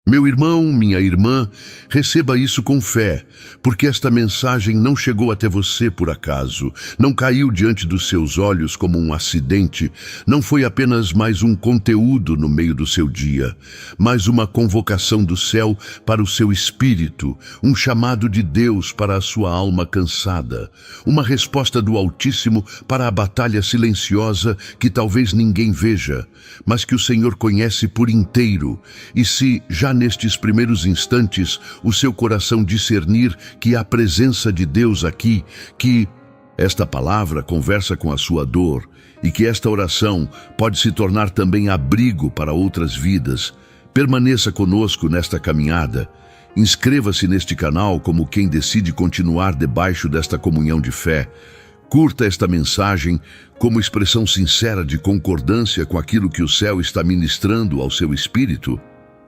Meu irmão, minha irmã, receba isso com fé, porque esta mensagem não chegou até você por acaso, não caiu diante dos seus olhos como um acidente, não foi apenas mais um conteúdo no meio do seu dia, mas uma convocação do céu para o seu espírito, um chamado de Deus para a sua alma cansada, uma resposta do Altíssimo para a batalha silenciosa que talvez ninguém veja, mas que o Senhor conhece por inteiro, e se já nestes primeiros instantes, o seu coração discernir que há presença de Deus aqui, que esta palavra conversa com a sua dor e que esta oração pode se tornar também abrigo para outras vidas, permaneça conosco nesta caminhada. Inscreva-se neste canal como quem decide continuar debaixo desta comunhão de fé. Curta esta mensagem como expressão sincera de concordância com aquilo que o céu está ministrando ao seu espírito.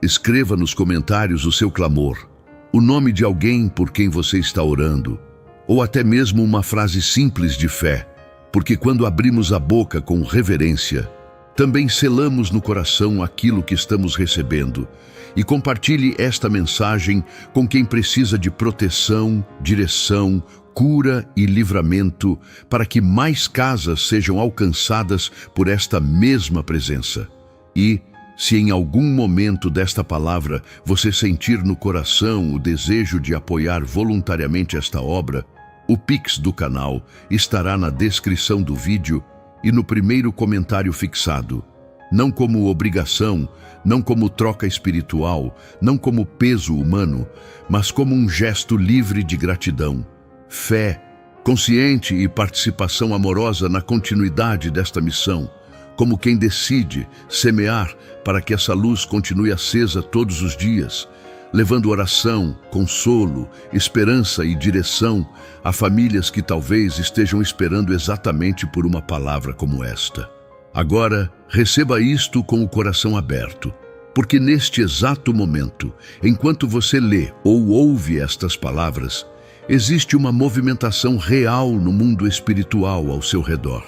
Escreva nos comentários o seu clamor, o nome de alguém por quem você está orando, ou até mesmo uma frase simples de fé, porque quando abrimos a boca com reverência, também selamos no coração aquilo que estamos recebendo. E compartilhe esta mensagem com quem precisa de proteção, direção, cura e livramento, para que mais casas sejam alcançadas por esta mesma presença. E se em algum momento desta palavra você sentir no coração o desejo de apoiar voluntariamente esta obra, o Pix do canal estará na descrição do vídeo e no primeiro comentário fixado. Não como obrigação, não como troca espiritual, não como peso humano, mas como um gesto livre de gratidão, fé, consciente e participação amorosa na continuidade desta missão, como quem decide semear para que essa luz continue acesa todos os dias, levando oração, consolo, esperança e direção a famílias que talvez estejam esperando exatamente por uma palavra como esta. Agora, receba isto com o coração aberto, porque neste exato momento, enquanto você lê ou ouve estas palavras, existe uma movimentação real no mundo espiritual ao seu redor.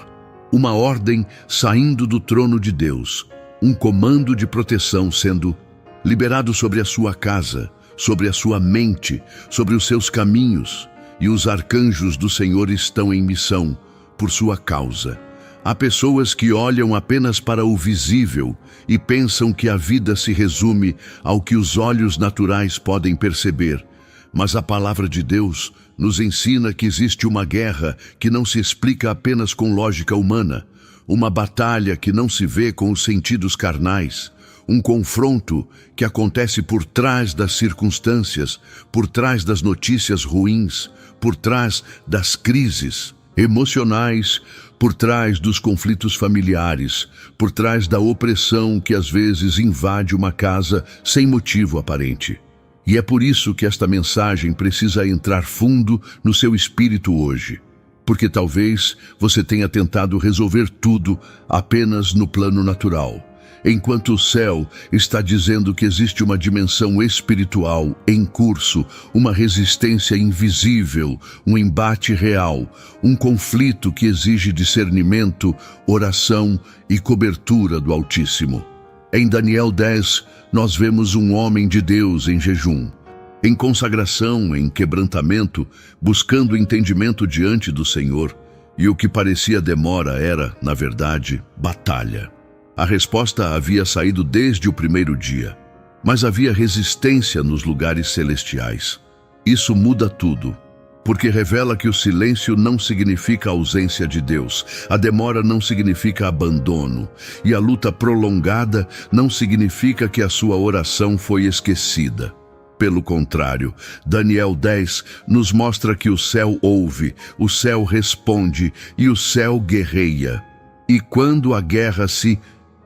Uma ordem saindo do trono de Deus, um comando de proteção sendo liberado sobre a sua casa, sobre a sua mente, sobre os seus caminhos, e os arcanjos do Senhor estão em missão por sua causa. Há pessoas que olham apenas para o visível e pensam que a vida se resume ao que os olhos naturais podem perceber, mas a palavra de Deus nos ensina que existe uma guerra que não se explica apenas com lógica humana, uma batalha que não se vê com os sentidos carnais, um confronto que acontece por trás das circunstâncias, por trás das notícias ruins, por trás das crises emocionais, por trás dos conflitos familiares, por trás da opressão que às vezes invade uma casa sem motivo aparente. E é por isso que esta mensagem precisa entrar fundo no seu espírito hoje, porque talvez você tenha tentado resolver tudo apenas no plano natural, enquanto o céu está dizendo que existe uma dimensão espiritual em curso, uma resistência invisível, um embate real, um conflito que exige discernimento, oração e cobertura do Altíssimo. Em Daniel 10, nós vemos um homem de Deus em jejum, em consagração, em quebrantamento, buscando entendimento diante do Senhor, e o que parecia demora era, na verdade, batalha. A resposta havia saído desde o primeiro dia, mas havia resistência nos lugares celestiais. Isso muda tudo, porque revela que o silêncio não significa ausência de Deus, a demora não significa abandono, e a luta prolongada não significa que a sua oração foi esquecida. Pelo contrário, Daniel 10 nos mostra que o céu ouve, o céu responde e o céu guerreia. E quando a guerra se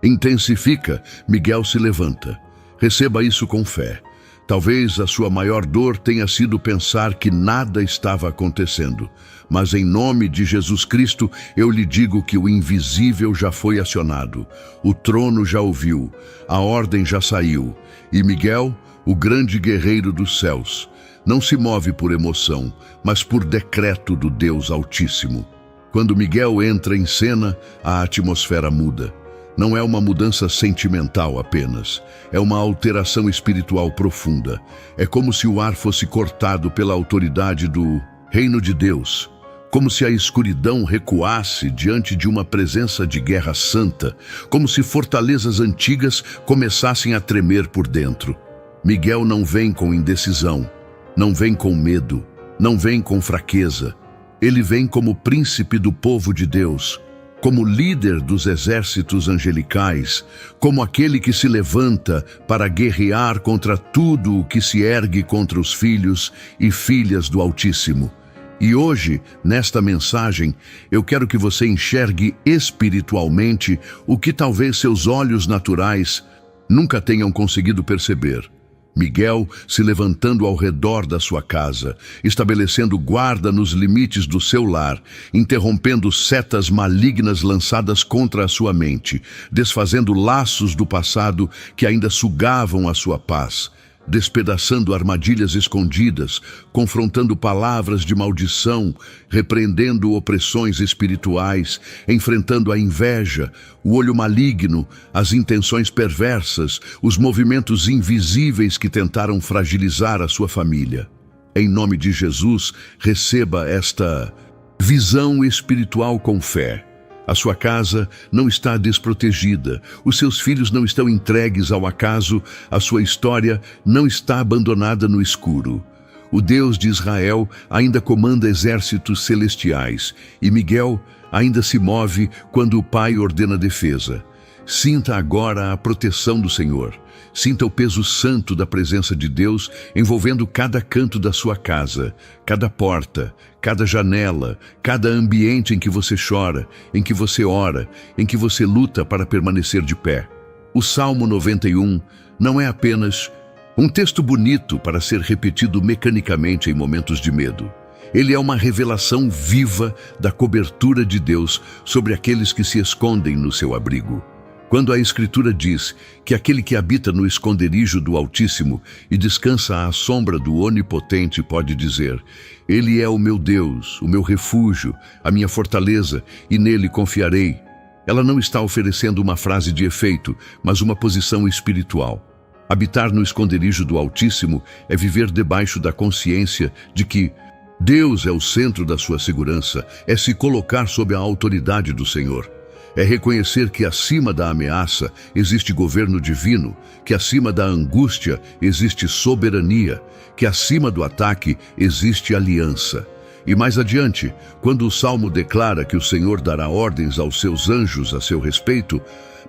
intensifica, Miguel se levanta. Receba isso com fé. Talvez a sua maior dor tenha sido pensar que nada estava acontecendo, mas em nome de Jesus Cristo eu lhe digo que o invisível já foi acionado, o trono já ouviu, a ordem já saiu, e Miguel, o grande guerreiro dos céus, não se move por emoção, mas por decreto do Deus Altíssimo. Quando Miguel entra em cena, a atmosfera muda. Não é uma mudança sentimental apenas, é uma alteração espiritual profunda. É como se o ar fosse cortado pela autoridade do reino de Deus, como se a escuridão recuasse diante de uma presença de guerra santa, como se fortalezas antigas começassem a tremer por dentro. Miguel não vem com indecisão, não vem com medo, não vem com fraqueza. Ele vem como príncipe do povo de Deus, como líder dos exércitos angelicais, como aquele que se levanta para guerrear contra tudo o que se ergue contra os filhos e filhas do Altíssimo. E hoje, nesta mensagem, eu quero que você enxergue espiritualmente o que talvez seus olhos naturais nunca tenham conseguido perceber. Miguel se levantando ao redor da sua casa, estabelecendo guarda nos limites do seu lar, interrompendo setas malignas lançadas contra a sua mente, desfazendo laços do passado que ainda sugavam a sua paz, despedaçando armadilhas escondidas, confrontando palavras de maldição, repreendendo opressões espirituais, enfrentando a inveja, o olho maligno, as intenções perversas, os movimentos invisíveis que tentaram fragilizar a sua família. Em nome de Jesus, receba esta visão espiritual com fé. A sua casa não está desprotegida, os seus filhos não estão entregues ao acaso, a sua história não está abandonada no escuro. O Deus de Israel ainda comanda exércitos celestiais, e Miguel ainda se move quando o Pai ordena defesa. Sinta agora a proteção do Senhor. Sinta o peso santo da presença de Deus envolvendo cada canto da sua casa, cada porta, cada janela, cada ambiente em que você chora, em que você ora, em que você luta para permanecer de pé. O Salmo 91 não é apenas um texto bonito para ser repetido mecanicamente em momentos de medo. Ele é uma revelação viva da cobertura de Deus sobre aqueles que se escondem no seu abrigo. Quando a Escritura diz que aquele que habita no esconderijo do Altíssimo e descansa à sombra do Onipotente pode dizer: Ele é o meu Deus, o meu refúgio, a minha fortaleza, e nele confiarei. Ela não está oferecendo uma frase de efeito, mas uma posição espiritual. Habitar no esconderijo do Altíssimo é viver debaixo da consciência de que Deus é o centro da sua segurança, é se colocar sob a autoridade do Senhor. É reconhecer que acima da ameaça existe governo divino, que acima da angústia existe soberania, que acima do ataque existe aliança. E mais adiante, quando o Salmo declara que o Senhor dará ordens aos seus anjos a seu respeito,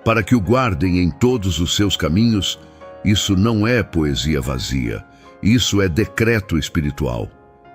para que o guardem em todos os seus caminhos, isso não é poesia vazia, isso é decreto espiritual.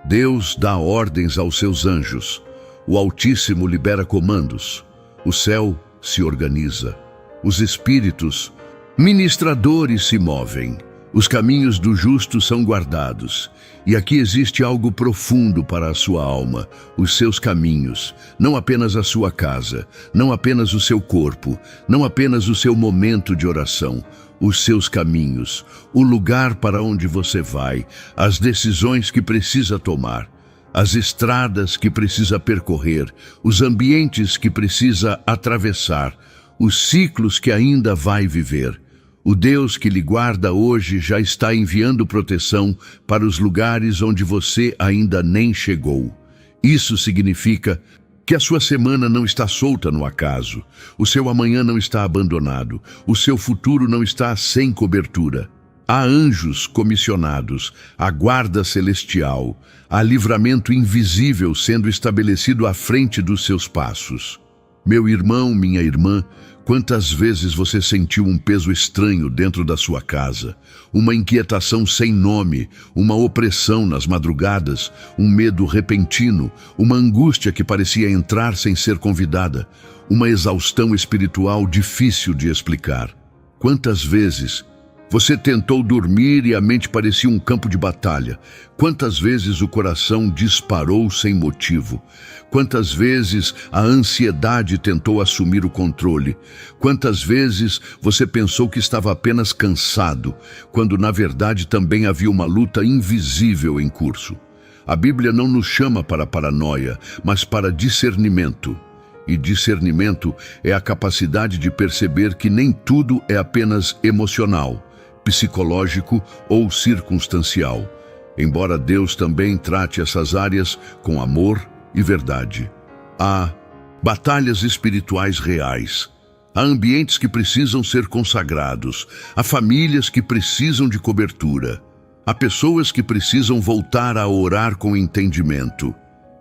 Deus dá ordens aos seus anjos, o Altíssimo libera comandos. O céu se organiza, os espíritos ministradores se movem, os caminhos do justo são guardados. E aqui existe algo profundo para a sua alma, os seus caminhos, não apenas a sua casa, não apenas o seu corpo, não apenas o seu momento de oração, os seus caminhos, o lugar para onde você vai, as decisões que precisa tomar, as estradas que precisa percorrer, os ambientes que precisa atravessar, os ciclos que ainda vai viver. O Deus que lhe guarda hoje já está enviando proteção para os lugares onde você ainda nem chegou. Isso significa que a sua semana não está solta no acaso, o seu amanhã não está abandonado, o seu futuro não está sem cobertura. Há anjos comissionados, há guarda celestial, há livramento invisível sendo estabelecido à frente dos seus passos. Meu irmão, minha irmã, quantas vezes você sentiu um peso estranho dentro da sua casa, uma inquietação sem nome, uma opressão nas madrugadas, um medo repentino, uma angústia que parecia entrar sem ser convidada, uma exaustão espiritual difícil de explicar? Quantas vezes você tentou dormir e a mente parecia um campo de batalha? Quantas vezes o coração disparou sem motivo? Quantas vezes a ansiedade tentou assumir o controle? Quantas vezes você pensou que estava apenas cansado, quando na verdade também havia uma luta invisível em curso? A Bíblia não nos chama para paranoia, mas para discernimento. E discernimento é a capacidade de perceber que nem tudo é apenas emocional, psicológico ou circunstancial, embora Deus também trate essas áreas com amor e verdade. Há batalhas espirituais reais. Há ambientes que precisam ser consagrados. Há famílias que precisam de cobertura. Há pessoas que precisam voltar a orar com entendimento.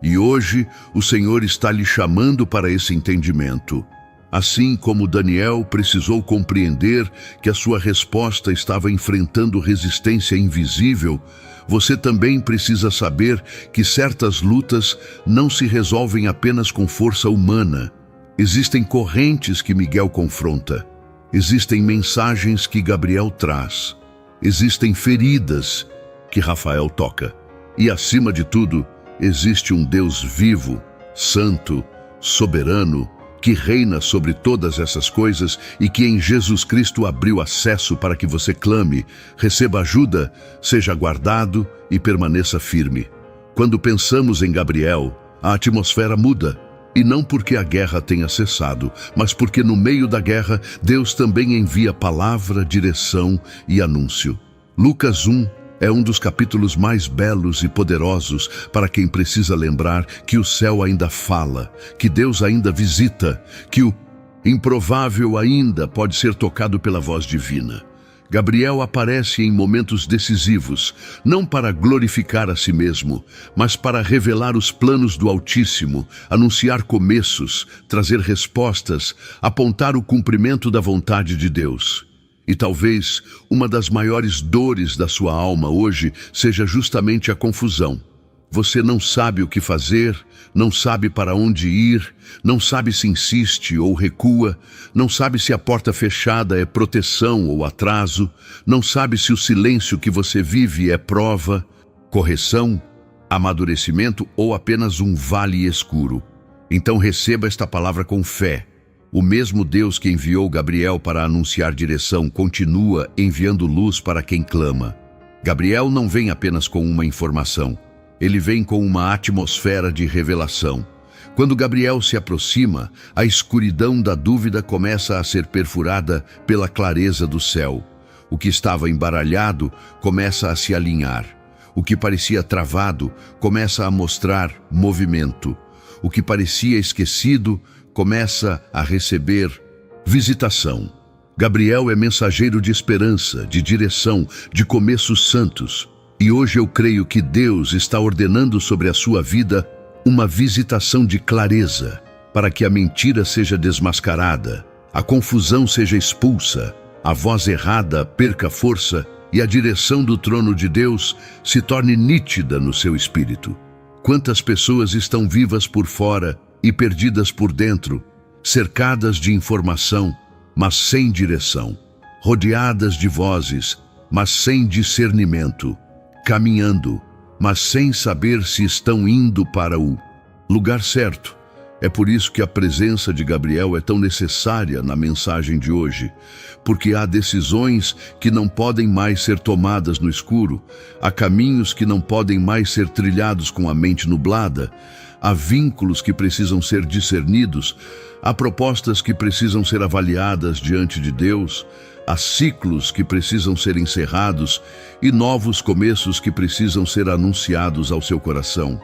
E hoje o Senhor está lhe chamando para esse entendimento. Assim como Daniel precisou compreender que a sua resposta estava enfrentando resistência invisível, você também precisa saber que certas lutas não se resolvem apenas com força humana. Existem correntes que Miguel confronta. Existem mensagens que Gabriel traz. Existem feridas que Rafael toca. E, acima de tudo, existe um Deus vivo, santo, soberano, que reina sobre todas essas coisas e que em Jesus Cristo abriu acesso para que você clame, receba ajuda, seja guardado e permaneça firme. Quando pensamos em Gabriel, a atmosfera muda. E não porque a guerra tenha cessado, mas porque no meio da guerra, Deus também envia palavra, direção e anúncio. Lucas 1 é um dos capítulos mais belos e poderosos para quem precisa lembrar que o céu ainda fala, que Deus ainda visita, que o improvável ainda pode ser tocado pela voz divina. Gabriel aparece em momentos decisivos, não para glorificar a si mesmo, mas para revelar os planos do Altíssimo, anunciar começos, trazer respostas, apontar o cumprimento da vontade de Deus. E talvez uma das maiores dores da sua alma hoje seja justamente a confusão. Você não sabe o que fazer, não sabe para onde ir, não sabe se insiste ou recua, não sabe se a porta fechada é proteção ou atraso, não sabe se o silêncio que você vive é prova, correção, amadurecimento ou apenas um vale escuro. Então receba esta palavra com fé. O mesmo Deus que enviou Gabriel para anunciar direção continua enviando luz para quem clama. Gabriel não vem apenas com uma informação. Ele vem com uma atmosfera de revelação. Quando Gabriel se aproxima, a escuridão da dúvida começa a ser perfurada pela clareza do céu. O que estava embaralhado começa a se alinhar. O que parecia travado começa a mostrar movimento. O que parecia esquecido começa a receber visitação. Gabriel é mensageiro de esperança, de direção, de começos santos. E hoje eu creio que Deus está ordenando sobre a sua vida uma visitação de clareza, para que a mentira seja desmascarada, a confusão seja expulsa, a voz errada perca força e a direção do trono de Deus se torne nítida no seu espírito. Quantas pessoas estão vivas por fora e perdidas por dentro, cercadas de informação, mas sem direção, rodeadas de vozes, mas sem discernimento, caminhando, mas sem saber se estão indo para o lugar certo. É por isso que a presença de Gabriel é tão necessária na mensagem de hoje, porque há decisões que não podem mais ser tomadas no escuro, há caminhos que não podem mais ser trilhados com a mente nublada, há vínculos que precisam ser discernidos, há propostas que precisam ser avaliadas diante de Deus, há ciclos que precisam ser encerrados e novos começos que precisam ser anunciados ao seu coração.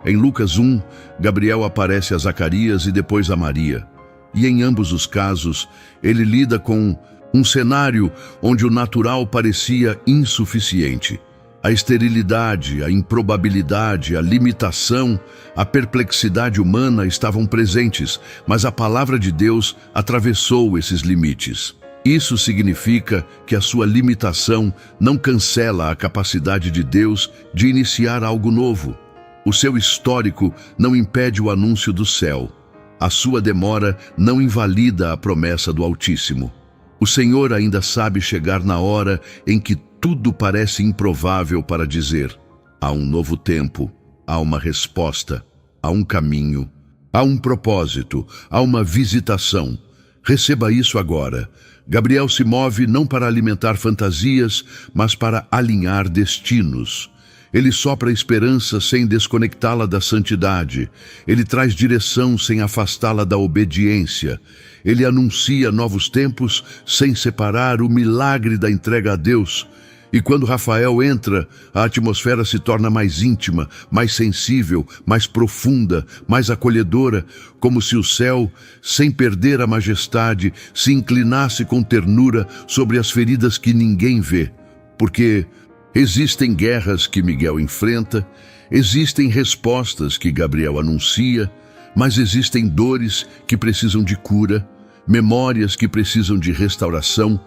Em Lucas 1, Gabriel aparece a Zacarias e depois a Maria. E em ambos os casos, ele lida com um cenário onde o natural parecia insuficiente. A esterilidade, a improbabilidade, a limitação, a perplexidade humana estavam presentes, mas a palavra de Deus atravessou esses limites. Isso significa que a sua limitação não cancela a capacidade de Deus de iniciar algo novo. O seu histórico não impede o anúncio do céu. A sua demora não invalida a promessa do Altíssimo. O Senhor ainda sabe chegar na hora em que tudo parece improvável para dizer: há um novo tempo, há uma resposta, há um caminho, há um propósito, há uma visitação. Receba isso agora. Gabriel se move não para alimentar fantasias, mas para alinhar destinos. Ele sopra a esperança sem desconectá-la da santidade. Ele traz direção sem afastá-la da obediência. Ele anuncia novos tempos sem separar o milagre da entrega a Deus. E quando Rafael entra, a atmosfera se torna mais íntima, mais sensível, mais profunda, mais acolhedora, como se o céu, sem perder a majestade, se inclinasse com ternura sobre as feridas que ninguém vê. Porque existem guerras que Miguel enfrenta, existem respostas que Gabriel anuncia, mas existem dores que precisam de cura, memórias que precisam de restauração,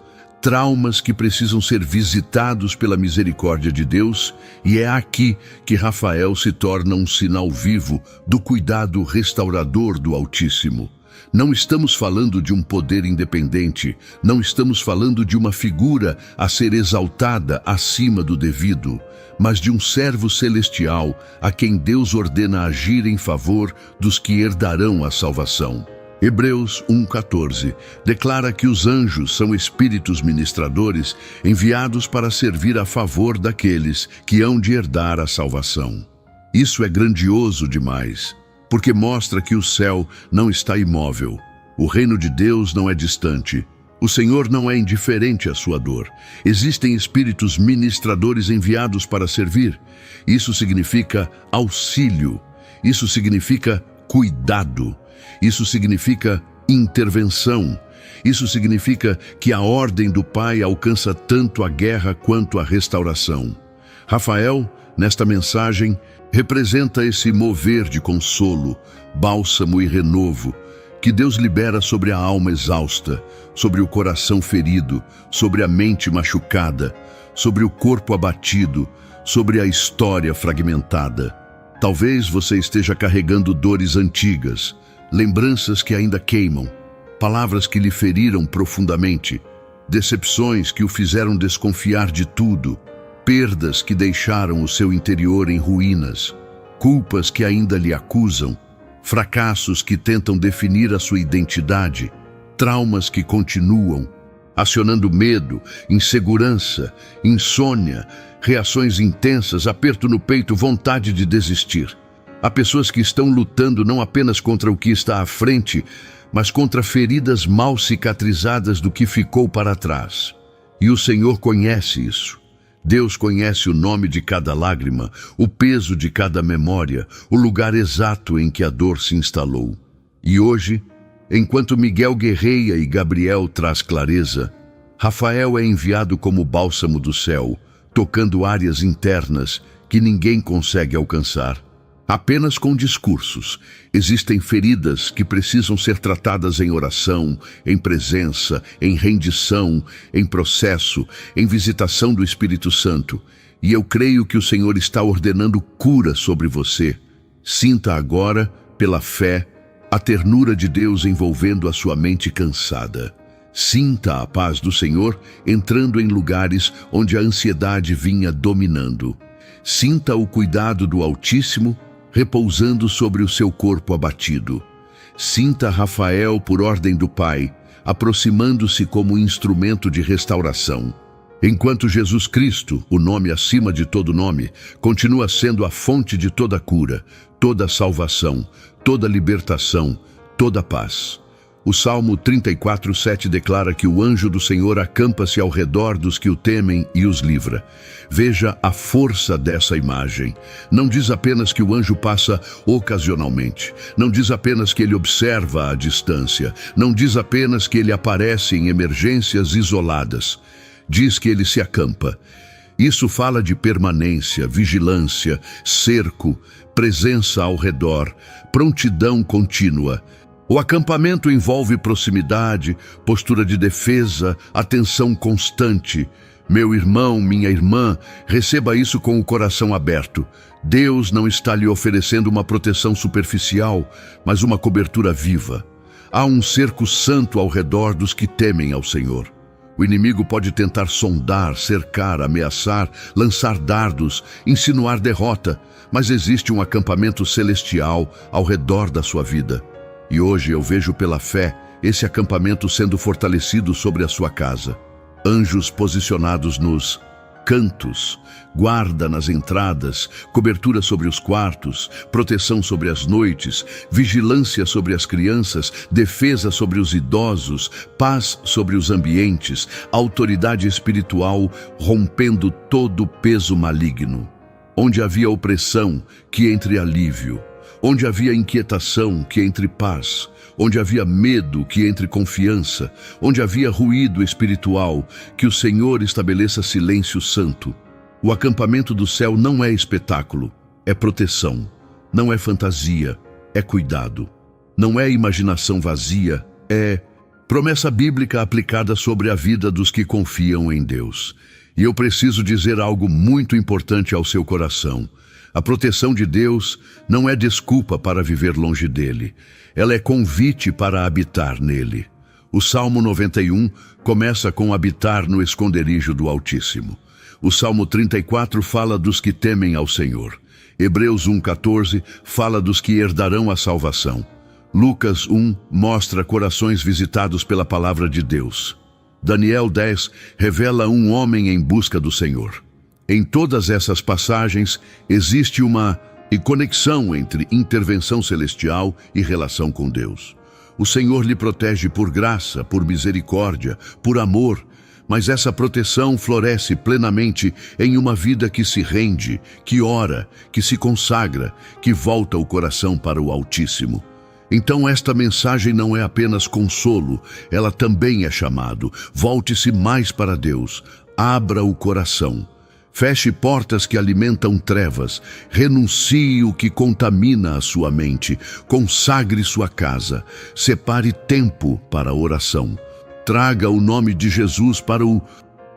traumas que precisam ser visitados pela misericórdia de Deus, e é aqui que Rafael se torna um sinal vivo do cuidado restaurador do Altíssimo. Não estamos falando de um poder independente, não estamos falando de uma figura a ser exaltada acima do devido, mas de um servo celestial a quem Deus ordena agir em favor dos que herdarão a salvação. Hebreus 1,14 declara que os anjos são espíritos ministradores enviados para servir a favor daqueles que hão de herdar a salvação. Isso é grandioso demais, porque mostra que o céu não está imóvel. O reino de Deus não é distante. O Senhor não é indiferente à sua dor. Existem espíritos ministradores enviados para servir. Isso significa auxílio. Isso significa cuidado. Isso significa intervenção. Isso significa que a ordem do Pai alcança tanto a guerra quanto a restauração. Rafael, nesta mensagem, representa esse mover de consolo, bálsamo e renovo, que Deus libera sobre a alma exausta, sobre o coração ferido, sobre a mente machucada, sobre o corpo abatido, sobre a história fragmentada. Talvez você esteja carregando dores antigas, lembranças que ainda queimam, palavras que lhe feriram profundamente, decepções que o fizeram desconfiar de tudo, perdas que deixaram o seu interior em ruínas, culpas que ainda lhe acusam, fracassos que tentam definir a sua identidade, traumas que continuam, acionando medo, insegurança, insônia, reações intensas, aperto no peito, vontade de desistir. Há pessoas que estão lutando não apenas contra o que está à frente, mas contra feridas mal cicatrizadas do que ficou para trás. E o Senhor conhece isso. Deus conhece o nome de cada lágrima, o peso de cada memória, o lugar exato em que a dor se instalou. E hoje, enquanto Miguel guerreia e Gabriel traz clareza, Rafael é enviado como bálsamo do céu, tocando áreas internas que ninguém consegue alcançar. Apenas com discursos. Existem feridas que precisam ser tratadas em oração, em presença, em rendição, em processo, em visitação do Espírito Santo. E eu creio que o Senhor está ordenando cura sobre você. Sinta agora, pela fé, a ternura de Deus envolvendo a sua mente cansada. Sinta a paz do Senhor entrando em lugares onde a ansiedade vinha dominando. Sinta o cuidado do Altíssimo repousando sobre o seu corpo abatido. Sinta Rafael, por ordem do Pai, aproximando-se como instrumento de restauração. Enquanto Jesus Cristo, o nome acima de todo nome, continua sendo a fonte de toda cura, toda salvação, toda libertação, toda paz. O Salmo 34:7 declara que o anjo do Senhor acampa-se ao redor dos que o temem e os livra. Veja a força dessa imagem. Não diz apenas que o anjo passa ocasionalmente. Não diz apenas que ele observa à distância. Não diz apenas que ele aparece em emergências isoladas. Diz que ele se acampa. Isso fala de permanência, vigilância, cerco, presença ao redor, prontidão contínua. O acampamento envolve proximidade, postura de defesa, atenção constante. Meu irmão, minha irmã, receba isso com o coração aberto. Deus não está lhe oferecendo uma proteção superficial, mas uma cobertura viva. Há um cerco santo ao redor dos que temem ao Senhor. O inimigo pode tentar sondar, cercar, ameaçar, lançar dardos, insinuar derrota, mas existe um acampamento celestial ao redor da sua vida. E hoje eu vejo pela fé esse acampamento sendo fortalecido sobre a sua casa. Anjos posicionados nos cantos, guarda nas entradas, cobertura sobre os quartos, proteção sobre as noites, vigilância sobre as crianças, defesa sobre os idosos, paz sobre os ambientes, autoridade espiritual rompendo todo peso maligno. Onde havia opressão, que entre alívio. Onde havia inquietação, que entre paz. Onde havia medo, que entre confiança. Onde havia ruído espiritual, que o Senhor estabeleça silêncio santo. O acampamento do céu não é espetáculo, é proteção. Não é fantasia, é cuidado. Não é imaginação vazia, é promessa bíblica aplicada sobre a vida dos que confiam em Deus. E eu preciso dizer algo muito importante ao seu coração. A proteção de Deus não é desculpa para viver longe dele. Ela é convite para habitar nele. O Salmo 91 começa com habitar no esconderijo do Altíssimo. O Salmo 34 fala dos que temem ao Senhor. Hebreus 1:14 fala dos que herdarão a salvação. Lucas 1 mostra corações visitados pela palavra de Deus. Daniel 10 revela um homem em busca do Senhor. Em todas essas passagens existe uma conexão entre intervenção celestial e relação com Deus. O Senhor lhe protege por graça, por misericórdia, por amor, mas essa proteção floresce plenamente em uma vida que se rende, que ora, que se consagra, que volta o coração para o Altíssimo. Então esta mensagem não é apenas consolo, ela também é chamado. Volte-se mais para Deus, abra o coração. Feche portas que alimentam trevas, renuncie o que contamina a sua mente, consagre sua casa, separe tempo para a oração. Traga o nome de Jesus para o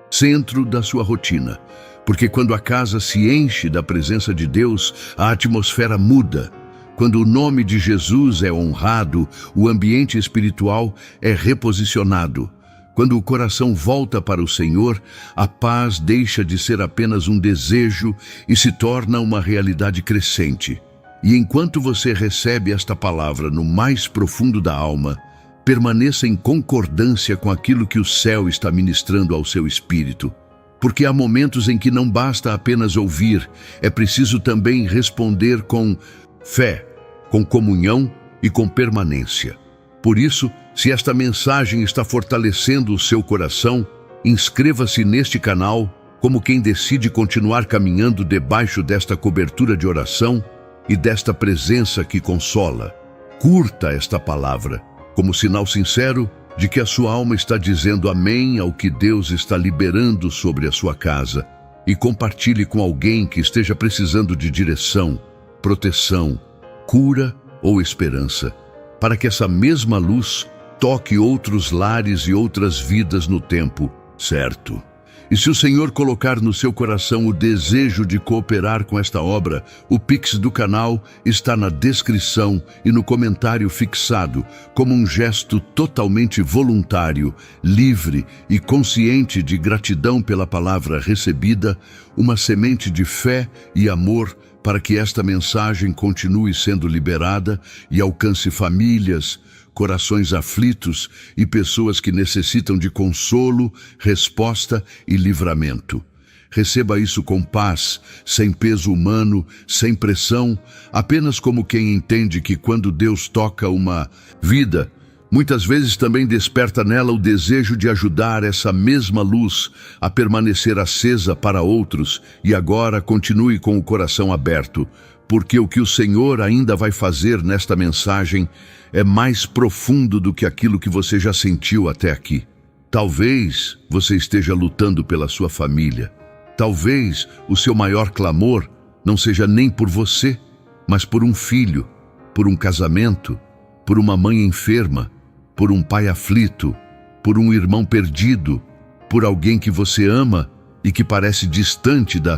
centro da sua rotina, porque quando a casa se enche da presença de Deus, a atmosfera muda. Quando o nome de Jesus é honrado, o ambiente espiritual é reposicionado. Quando o coração volta para o Senhor, a paz deixa de ser apenas um desejo e se torna uma realidade crescente. E enquanto você recebe esta palavra no mais profundo da alma, permaneça em concordância com aquilo que o céu está ministrando ao seu espírito. Porque há momentos em que não basta apenas ouvir, é preciso também responder com fé, com comunhão e com permanência. Por isso, se esta mensagem está fortalecendo o seu coração, inscreva-se neste canal como quem decide continuar caminhando debaixo desta cobertura de oração e desta presença que consola. Curta esta palavra como sinal sincero de que a sua alma está dizendo amém ao que Deus está liberando sobre a sua casa e compartilhe com alguém que esteja precisando de direção, proteção, cura ou esperança, para que essa mesma luz toque outros lares e outras vidas no tempo certo. E se o Senhor colocar no seu coração o desejo de cooperar com esta obra, o Pix do canal está na descrição e no comentário fixado, como um gesto totalmente voluntário, livre e consciente de gratidão pela palavra recebida, uma semente de fé e amor para que esta mensagem continue sendo liberada e alcance famílias, corações aflitos e pessoas que necessitam de consolo, resposta e livramento. Receba isso com paz, sem peso humano, sem pressão, apenas como quem entende que quando Deus toca uma vida, muitas vezes também desperta nela o desejo de ajudar essa mesma luz a permanecer acesa para outros e agora continue com o coração aberto, porque o que o Senhor ainda vai fazer nesta mensagem é mais profundo do que aquilo que você já sentiu até aqui. Talvez você esteja lutando pela sua família. Talvez o seu maior clamor não seja nem por você, mas por um filho, por um casamento, por uma mãe enferma, por um pai aflito, por um irmão perdido, por alguém que você ama e que parece distante da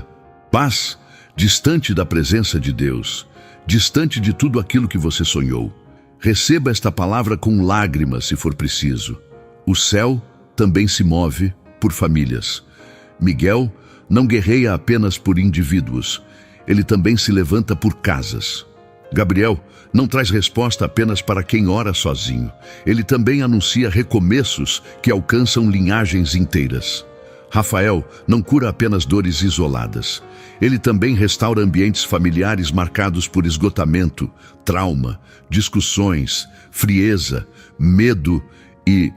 paz, distante da presença de Deus, distante de tudo aquilo que você sonhou. Receba esta palavra com lágrimas, se for preciso. O céu também se move por famílias. Miguel não guerreia apenas por indivíduos, ele também se levanta por casas. Gabriel não traz resposta apenas para quem ora sozinho, ele também anuncia recomeços que alcançam linhagens inteiras. Rafael não cura apenas dores isoladas. Ele também restaura ambientes familiares marcados por esgotamento, trauma, discussões, frieza, medo e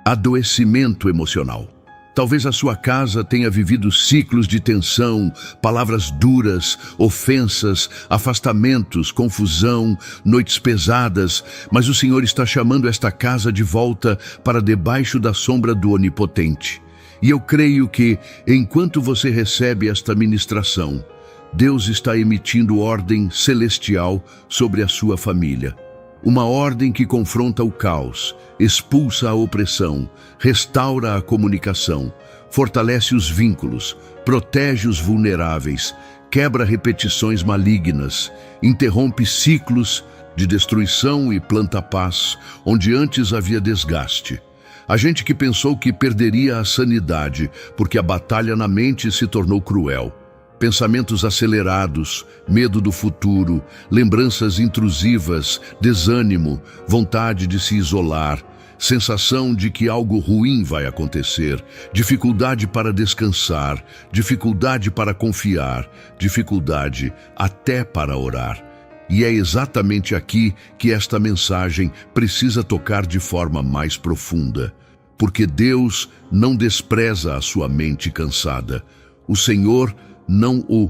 adoecimento emocional. Talvez a sua casa tenha vivido ciclos de tensão, palavras duras, ofensas, afastamentos, confusão, noites pesadas, mas o Senhor está chamando esta casa de volta para debaixo da sombra do Onipotente. E eu creio que, enquanto você recebe esta ministração, Deus está emitindo ordem celestial sobre a sua família. Uma ordem que confronta o caos, expulsa a opressão, restaura a comunicação, fortalece os vínculos, protege os vulneráveis, quebra repetições malignas, interrompe ciclos de destruição e planta paz, onde antes havia desgaste. A gente que pensou que perderia a sanidade porque a batalha na mente se tornou cruel. Pensamentos acelerados, medo do futuro, lembranças intrusivas, desânimo, vontade de se isolar, sensação de que algo ruim vai acontecer, dificuldade para descansar, dificuldade para confiar, dificuldade até para orar. E é exatamente aqui que esta mensagem precisa tocar de forma mais profunda, porque Deus não despreza a sua mente cansada. O Senhor não o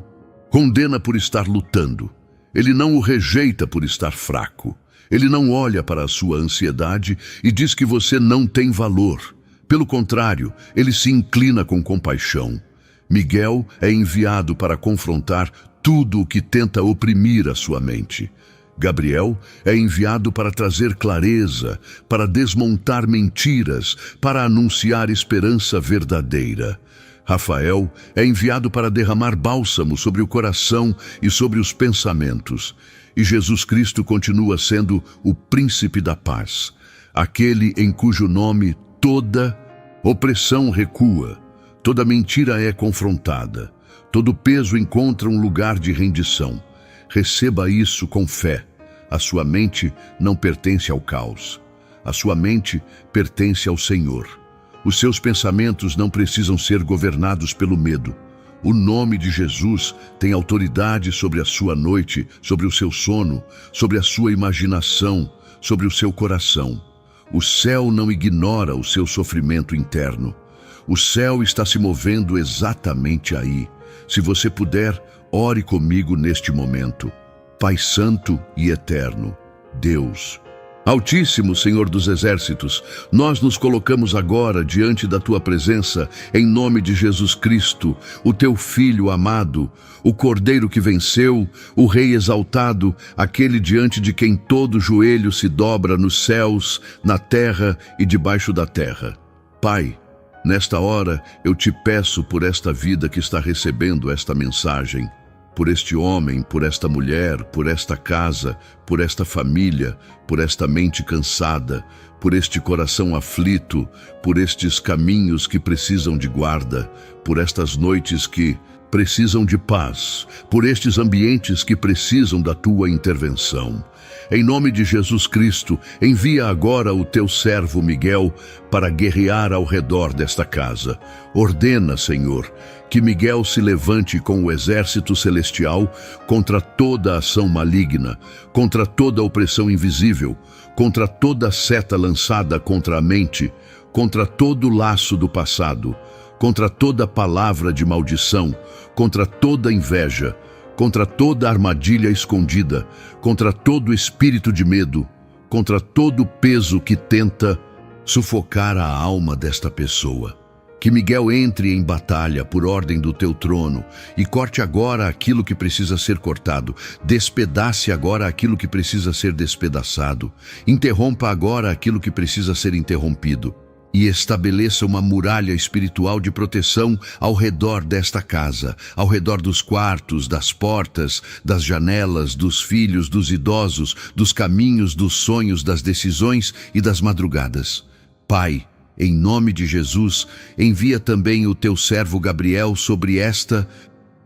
condena por estar lutando. Ele não o rejeita por estar fraco. Ele não olha para a sua ansiedade e diz que você não tem valor. Pelo contrário, ele se inclina com compaixão. Miguel é enviado para confrontar tudo o que tenta oprimir a sua mente. Gabriel é enviado para trazer clareza, para desmontar mentiras, para anunciar esperança verdadeira. Rafael é enviado para derramar bálsamo sobre o coração e sobre os pensamentos. E Jesus Cristo continua sendo o príncipe da paz, aquele em cujo nome toda opressão recua, toda mentira é confrontada, todo peso encontra um lugar de rendição. Receba isso com fé. A sua mente não pertence ao caos. A sua mente pertence ao Senhor. Os seus pensamentos não precisam ser governados pelo medo. O nome de Jesus tem autoridade sobre a sua noite, sobre o seu sono, sobre a sua imaginação, sobre o seu coração. O céu não ignora o seu sofrimento interno. O céu está se movendo exatamente aí. Se você puder, ore comigo neste momento. Pai Santo e Eterno, Deus, Altíssimo Senhor dos Exércitos, nós nos colocamos agora diante da Tua presença, em nome de Jesus Cristo, o Teu Filho amado, o Cordeiro que venceu, o Rei exaltado, aquele diante de quem todo joelho se dobra nos céus, na terra e debaixo da terra. Pai, nesta hora eu te peço por esta vida que está recebendo esta mensagem, por este homem, por esta mulher, por esta casa, por esta família, por esta mente cansada, por este coração aflito, por estes caminhos que precisam de guarda, por estas noites que precisam de paz, por estes ambientes que precisam da tua intervenção. Em nome de Jesus Cristo, envia agora o teu servo Miguel para guerrear ao redor desta casa. Ordena, Senhor, que Miguel se levante com o exército celestial contra toda ação maligna, contra toda opressão invisível, contra toda seta lançada contra a mente, contra todo laço do passado, contra toda palavra de maldição, contra toda inveja, contra toda armadilha escondida, contra todo espírito de medo, contra todo peso que tenta sufocar a alma desta pessoa. Que Miguel entre em batalha por ordem do teu trono e corte agora aquilo que precisa ser cortado, despedace agora aquilo que precisa ser despedaçado, interrompa agora aquilo que precisa ser interrompido e estabeleça uma muralha espiritual de proteção ao redor desta casa, ao redor dos quartos, das portas, das janelas, dos filhos, dos idosos, dos caminhos, dos sonhos, das decisões e das madrugadas. Pai, em nome de Jesus, envia também o teu servo Gabriel sobre esta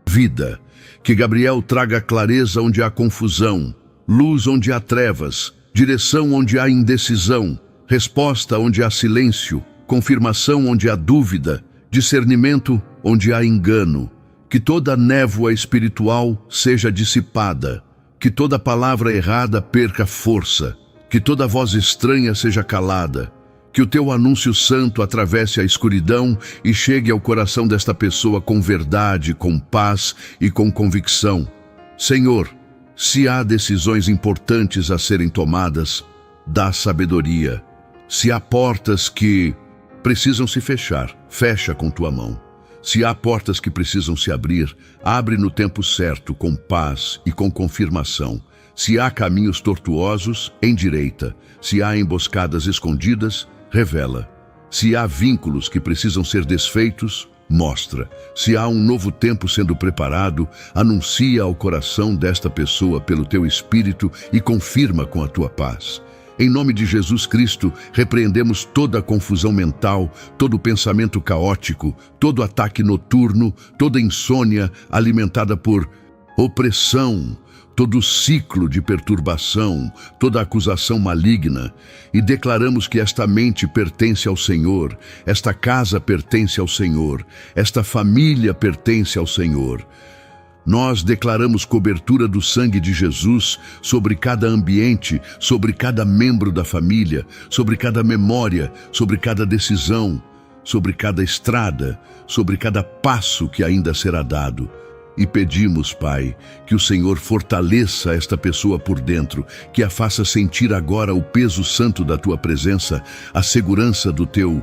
vida. Que Gabriel traga clareza onde há confusão, luz onde há trevas, direção onde há indecisão, resposta onde há silêncio, confirmação onde há dúvida, discernimento onde há engano, que toda névoa espiritual seja dissipada, que toda palavra errada perca força, que toda voz estranha seja calada, que o teu anúncio santo atravesse a escuridão e chegue ao coração desta pessoa com verdade, com paz e com convicção. Senhor, se há decisões importantes a serem tomadas, dá sabedoria. Se há portas que precisam se fechar, fecha com tua mão. Se há portas que precisam se abrir, abre no tempo certo, com paz e com confirmação. Se há caminhos tortuosos, endireita. Se há emboscadas escondidas, revela. Se há vínculos que precisam ser desfeitos, mostra. Se há um novo tempo sendo preparado, anuncia ao coração desta pessoa pelo teu Espírito e confirma com a tua paz. Em nome de Jesus Cristo, repreendemos toda a confusão mental, todo pensamento caótico, todo ataque noturno, toda insônia alimentada por opressão, todo ciclo de perturbação, toda acusação maligna, e declaramos que esta mente pertence ao Senhor, esta casa pertence ao Senhor, esta família pertence ao Senhor. Nós declaramos cobertura do sangue de Jesus sobre cada ambiente, sobre cada membro da família, sobre cada memória, sobre cada decisão, sobre cada estrada, sobre cada passo que ainda será dado. E pedimos, Pai, que o Senhor fortaleça esta pessoa por dentro, que a faça sentir agora o peso santo da Tua presença, a segurança do Teu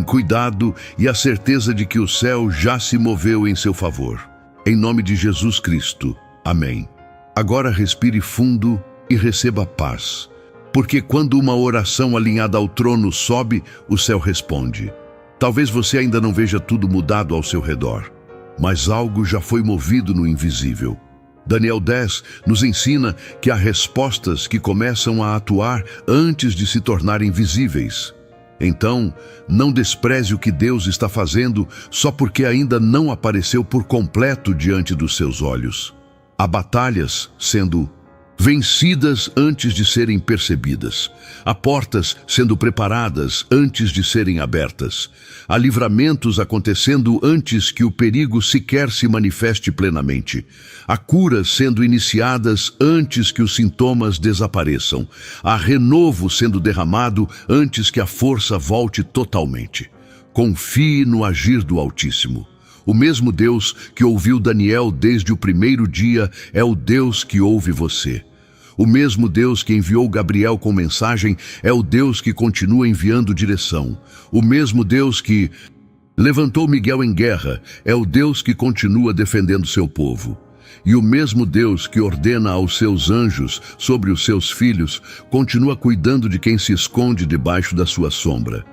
cuidado e a certeza de que o céu já se moveu em seu favor. Em nome de Jesus Cristo. Amém. Agora respire fundo e receba paz, porque quando uma oração alinhada ao trono sobe, o céu responde. Talvez você ainda não veja tudo mudado ao seu redor, mas algo já foi movido no invisível. Daniel 10 nos ensina que há respostas que começam a atuar antes de se tornarem visíveis. Então, não despreze o que Deus está fazendo só porque ainda não apareceu por completo diante dos seus olhos. Há batalhas sendo vencidas antes de serem percebidas. Há portas sendo preparadas antes de serem abertas. Há livramentos acontecendo antes que o perigo sequer se manifeste plenamente. Há curas sendo iniciadas antes que os sintomas desapareçam. Há renovo sendo derramado antes que a força volte totalmente. Confie no agir do Altíssimo. O mesmo Deus que ouviu Daniel desde o primeiro dia é o Deus que ouve você. O mesmo Deus que enviou Gabriel com mensagem é o Deus que continua enviando direção. O mesmo Deus que levantou Miguel em guerra é o Deus que continua defendendo seu povo. E o mesmo Deus que ordena aos seus anjos sobre os seus filhos continua cuidando de quem se esconde debaixo da sua sombra.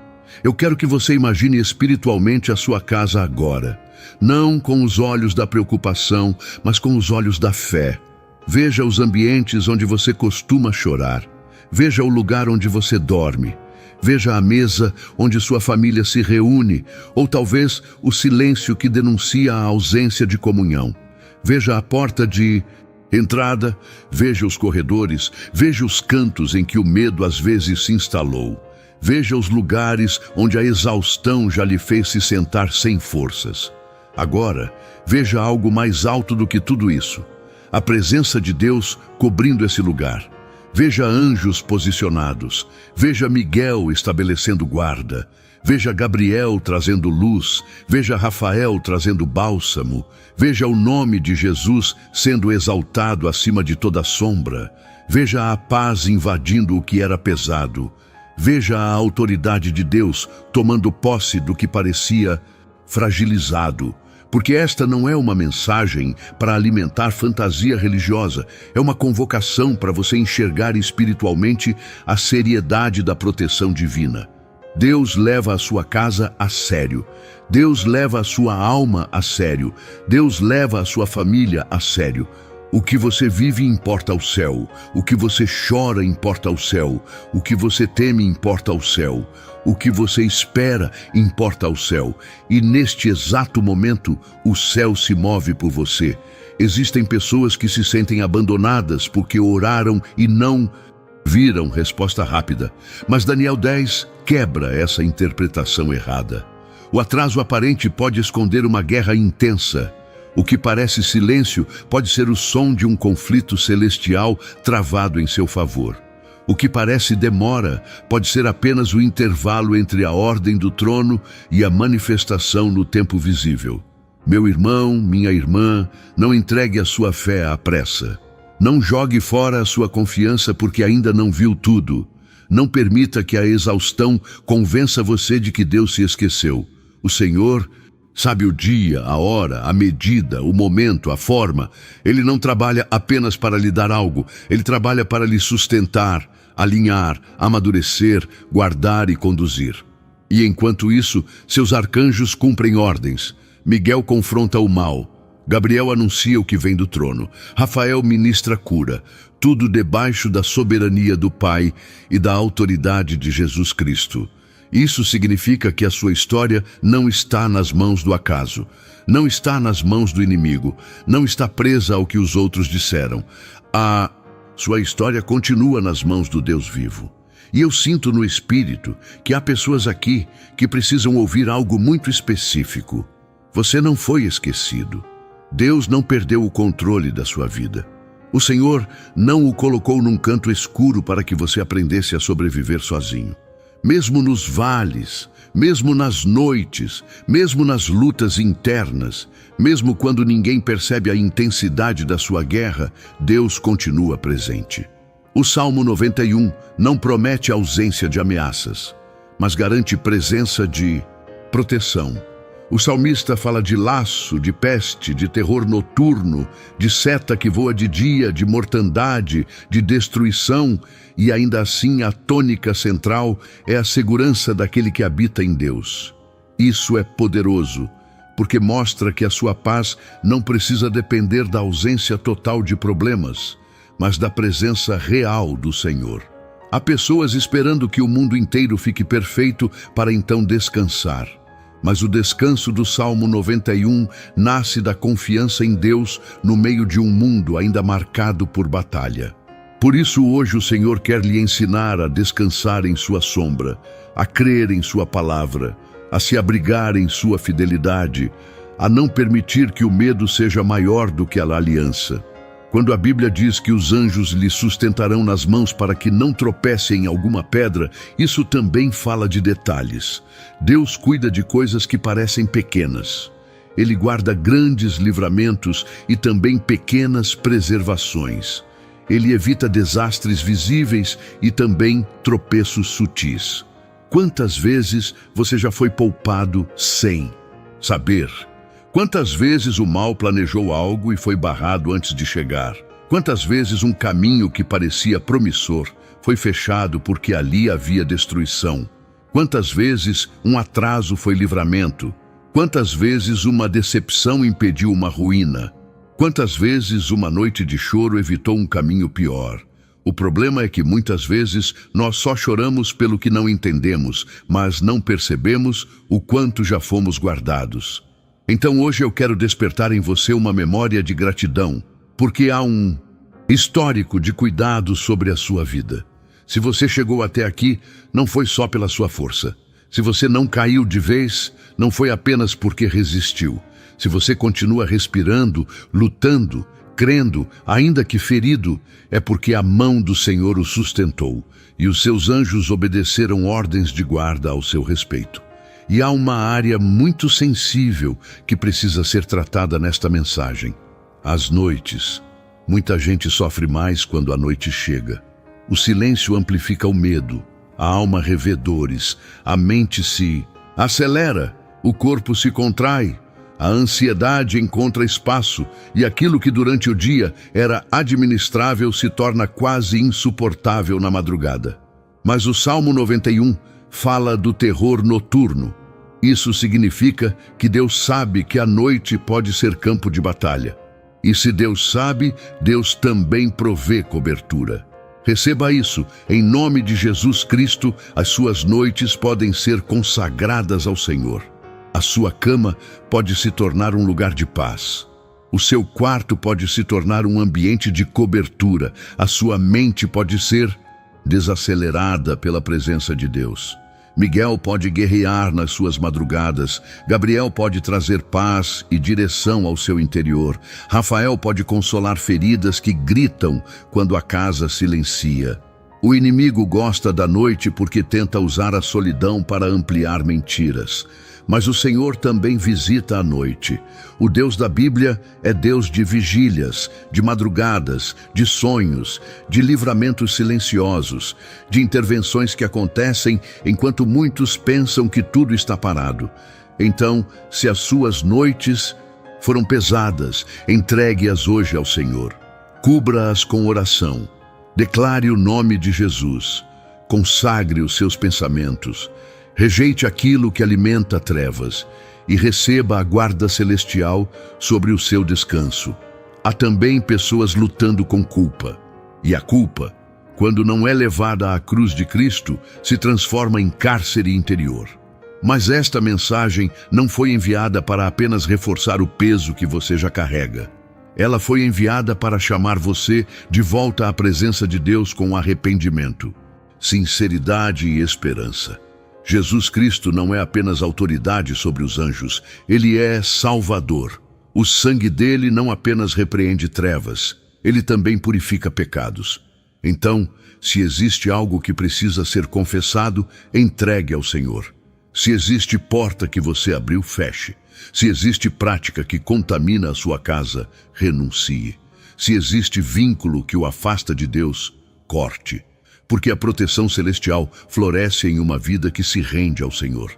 Eu quero que você imagine espiritualmente a sua casa agora, não com os olhos da preocupação, mas com os olhos da fé. Veja os ambientes onde você costuma chorar. Veja o lugar onde você dorme. Veja a mesa onde sua família se reúne, ou talvez o silêncio que denuncia a ausência de comunhão. Veja a porta de entrada, veja os corredores, veja os cantos em que o medo às vezes se instalou. Veja os lugares onde a exaustão já lhe fez se sentar sem forças. Agora, veja algo mais alto do que tudo isso. A presença de Deus cobrindo esse lugar. Veja anjos posicionados. Veja Miguel estabelecendo guarda. Veja Gabriel trazendo luz. Veja Rafael trazendo bálsamo. Veja o nome de Jesus sendo exaltado acima de toda sombra. Veja a paz invadindo o que era pesado. Veja a autoridade de Deus tomando posse do que parecia fragilizado. Porque esta não é uma mensagem para alimentar fantasia religiosa, é uma convocação para você enxergar espiritualmente a seriedade da proteção divina. Deus leva a sua casa a sério. Deus leva a sua alma a sério. Deus leva a sua família a sério. O que você vive importa ao céu. O que você chora importa ao céu. O que você teme importa ao céu. O que você espera importa ao céu. E neste exato momento, o céu se move por você. Existem pessoas que se sentem abandonadas porque oraram e não viram resposta rápida. Mas Daniel 10 quebra essa interpretação errada. O atraso aparente pode esconder uma guerra intensa. O que parece silêncio pode ser o som de um conflito celestial travado em seu favor. O que parece demora pode ser apenas o intervalo entre a ordem do trono e a manifestação no tempo visível. Meu irmão, minha irmã, não entregue a sua fé à pressa. Não jogue fora a sua confiança porque ainda não viu tudo. Não permita que a exaustão convença você de que Deus se esqueceu. O Senhor sabe o dia, a hora, a medida, o momento, a forma. Ele não trabalha apenas para lhe dar algo. Ele trabalha para lhe sustentar, alinhar, amadurecer, guardar e conduzir. E enquanto isso, seus arcanjos cumprem ordens. Miguel confronta o mal. Gabriel anuncia o que vem do trono. Rafael ministra cura. Tudo debaixo da soberania do Pai e da autoridade de Jesus Cristo. Isso significa que a sua história não está nas mãos do acaso, não está nas mãos do inimigo, não está presa ao que os outros disseram. Sua história continua nas mãos do Deus vivo. E eu sinto no espírito que há pessoas aqui que precisam ouvir algo muito específico. Você não foi esquecido. Deus não perdeu o controle da sua vida. O Senhor não o colocou num canto escuro para que você aprendesse a sobreviver sozinho. Mesmo nos vales, mesmo nas noites, mesmo nas lutas internas, mesmo quando ninguém percebe a intensidade da sua guerra, Deus continua presente. O Salmo 91 não promete ausência de ameaças, mas garante presença de proteção. O salmista fala de laço, de peste, de terror noturno, de seta que voa de dia, de mortandade, de destruição, e ainda assim a tônica central é a segurança daquele que habita em Deus. Isso é poderoso, porque mostra que a sua paz não precisa depender da ausência total de problemas, mas da presença real do Senhor. Há pessoas esperando que o mundo inteiro fique perfeito para então descansar. Mas o descanso do Salmo 91 nasce da confiança em Deus no meio de um mundo ainda marcado por batalha. Por isso hoje o Senhor quer lhe ensinar a descansar em sua sombra, a crer em sua palavra, a se abrigar em sua fidelidade, a não permitir que o medo seja maior do que a aliança. Quando a Bíblia diz que os anjos lhe sustentarão nas mãos para que não tropece em alguma pedra, isso também fala de detalhes. Deus cuida de coisas que parecem pequenas. Ele guarda grandes livramentos e também pequenas preservações. Ele evita desastres visíveis e também tropeços sutis. Quantas vezes você já foi poupado sem saber? Quantas vezes o mal planejou algo e foi barrado antes de chegar? Quantas vezes um caminho que parecia promissor foi fechado porque ali havia destruição? Quantas vezes um atraso foi livramento? Quantas vezes uma decepção impediu uma ruína? Quantas vezes uma noite de choro evitou um caminho pior? O problema é que muitas vezes nós só choramos pelo que não entendemos, mas não percebemos o quanto já fomos guardados. Então hoje eu quero despertar em você uma memória de gratidão, porque há um histórico de cuidado sobre a sua vida. Se você chegou até aqui, não foi só pela sua força. Se você não caiu de vez, não foi apenas porque resistiu. Se você continua respirando, lutando, crendo, ainda que ferido, é porque a mão do Senhor o sustentou e os seus anjos obedeceram ordens de guarda ao seu respeito. E há uma área muito sensível que precisa ser tratada nesta mensagem. As noites. Muita gente sofre mais quando a noite chega. O silêncio amplifica o medo, a alma revê dores, a mente se acelera, o corpo se contrai, a ansiedade encontra espaço e aquilo que durante o dia era administrável se torna quase insuportável na madrugada. Mas o Salmo 91 fala do terror noturno. Isso significa que Deus sabe que a noite pode ser campo de batalha. E se Deus sabe, Deus também provê cobertura. Receba isso, em nome de Jesus Cristo, as suas noites podem ser consagradas ao Senhor. A sua cama pode se tornar um lugar de paz. O seu quarto pode se tornar um ambiente de cobertura. A sua mente pode ser desacelerada pela presença de Deus. Miguel pode guerrear nas suas madrugadas, Gabriel pode trazer paz e direção ao seu interior, Rafael pode consolar feridas que gritam quando a casa silencia. O inimigo gosta da noite porque tenta usar a solidão para ampliar mentiras. Mas o Senhor também visita a noite. O Deus da Bíblia é Deus de vigílias, de madrugadas, de sonhos, de livramentos silenciosos, de intervenções que acontecem enquanto muitos pensam que tudo está parado. Então, se as suas noites foram pesadas, entregue-as hoje ao Senhor. Cubra-as com oração. Declare o nome de Jesus. Consagre os seus pensamentos. Rejeite aquilo que alimenta trevas e receba a guarda celestial sobre o seu descanso. Há também pessoas lutando com culpa. E a culpa, quando não é levada à cruz de Cristo, se transforma em cárcere interior. Mas esta mensagem não foi enviada para apenas reforçar o peso que você já carrega. Ela foi enviada para chamar você de volta à presença de Deus com arrependimento, sinceridade e esperança. Jesus Cristo não é apenas autoridade sobre os anjos, ele é Salvador. O sangue dele não apenas repreende trevas, ele também purifica pecados. Então, se existe algo que precisa ser confessado, entregue ao Senhor. Se existe porta que você abriu, feche. Se existe prática que contamina a sua casa, renuncie. Se existe vínculo que o afasta de Deus, corte. Porque a proteção celestial floresce em uma vida que se rende ao Senhor.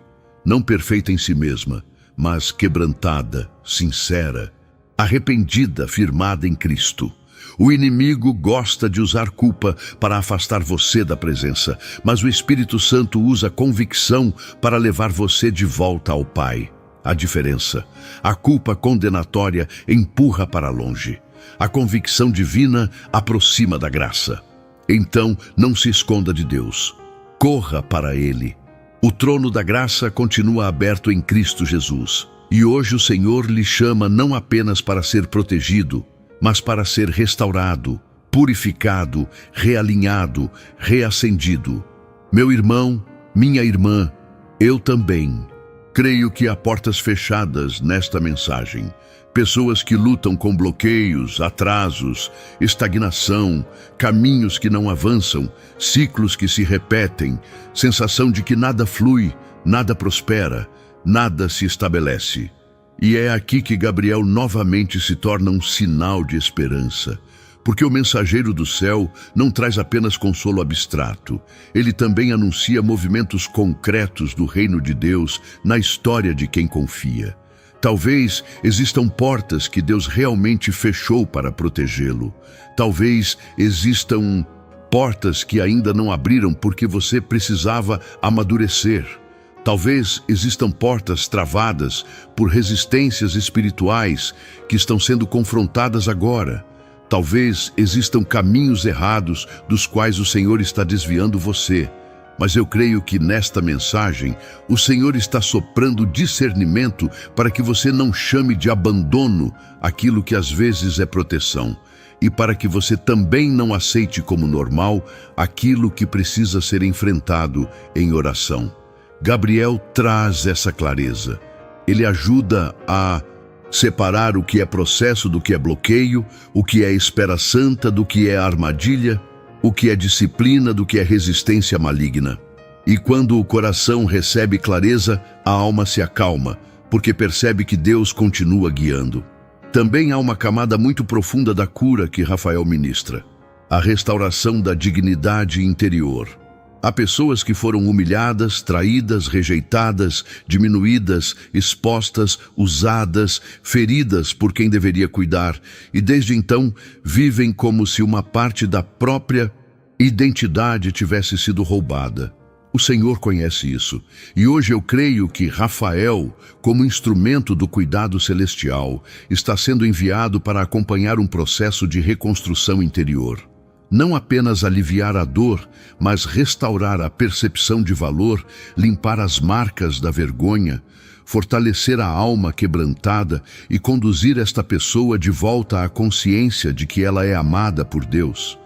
Não perfeita em si mesma, mas quebrantada, sincera, arrependida, firmada em Cristo. O inimigo gosta de usar culpa para afastar você da presença, mas o Espírito Santo usa convicção para levar você de volta ao Pai. A diferença: a culpa condenatória empurra para longe. A convicção divina aproxima da graça. Então, não se esconda de Deus. Corra para Ele. O trono da graça continua aberto em Cristo Jesus. E hoje o Senhor lhe chama não apenas para ser protegido, mas para ser restaurado, purificado, realinhado, reacendido. Meu irmão, minha irmã, eu também. Creio que há portas fechadas nesta mensagem. Pessoas que lutam com bloqueios, atrasos, estagnação, caminhos que não avançam, ciclos que se repetem, sensação de que nada flui, nada prospera, nada se estabelece. E é aqui que Gabriel novamente se torna um sinal de esperança. Porque o mensageiro do céu não traz apenas consolo abstrato. Ele também anuncia movimentos concretos do reino de Deus na história de quem confia. Talvez existam portas que Deus realmente fechou para protegê-lo. Talvez existam portas que ainda não abriram porque você precisava amadurecer. Talvez existam portas travadas por resistências espirituais que estão sendo confrontadas agora. Talvez existam caminhos errados dos quais o Senhor está desviando você. Mas eu creio que nesta mensagem, o Senhor está soprando discernimento para que você não chame de abandono aquilo que às vezes é proteção, e para que você também não aceite como normal aquilo que precisa ser enfrentado em oração. Gabriel traz essa clareza. Ele ajuda a separar o que é processo do que é bloqueio, o que é espera santa do que é armadilha, o que é disciplina do que é resistência maligna. E quando o coração recebe clareza, a alma se acalma, porque percebe que Deus continua guiando. Também há uma camada muito profunda da cura que Rafael ministra: a restauração da dignidade interior. Há pessoas que foram humilhadas, traídas, rejeitadas, diminuídas, expostas, usadas, feridas por quem deveria cuidar, e desde então vivem como se uma parte da própria identidade tivesse sido roubada. O Senhor conhece isso, e hoje eu creio que Rafael, como instrumento do cuidado celestial, está sendo enviado para acompanhar um processo de reconstrução interior. Não apenas aliviar a dor, mas restaurar a percepção de valor, limpar as marcas da vergonha, fortalecer a alma quebrantada e conduzir esta pessoa de volta à consciência de que ela é amada por Deus.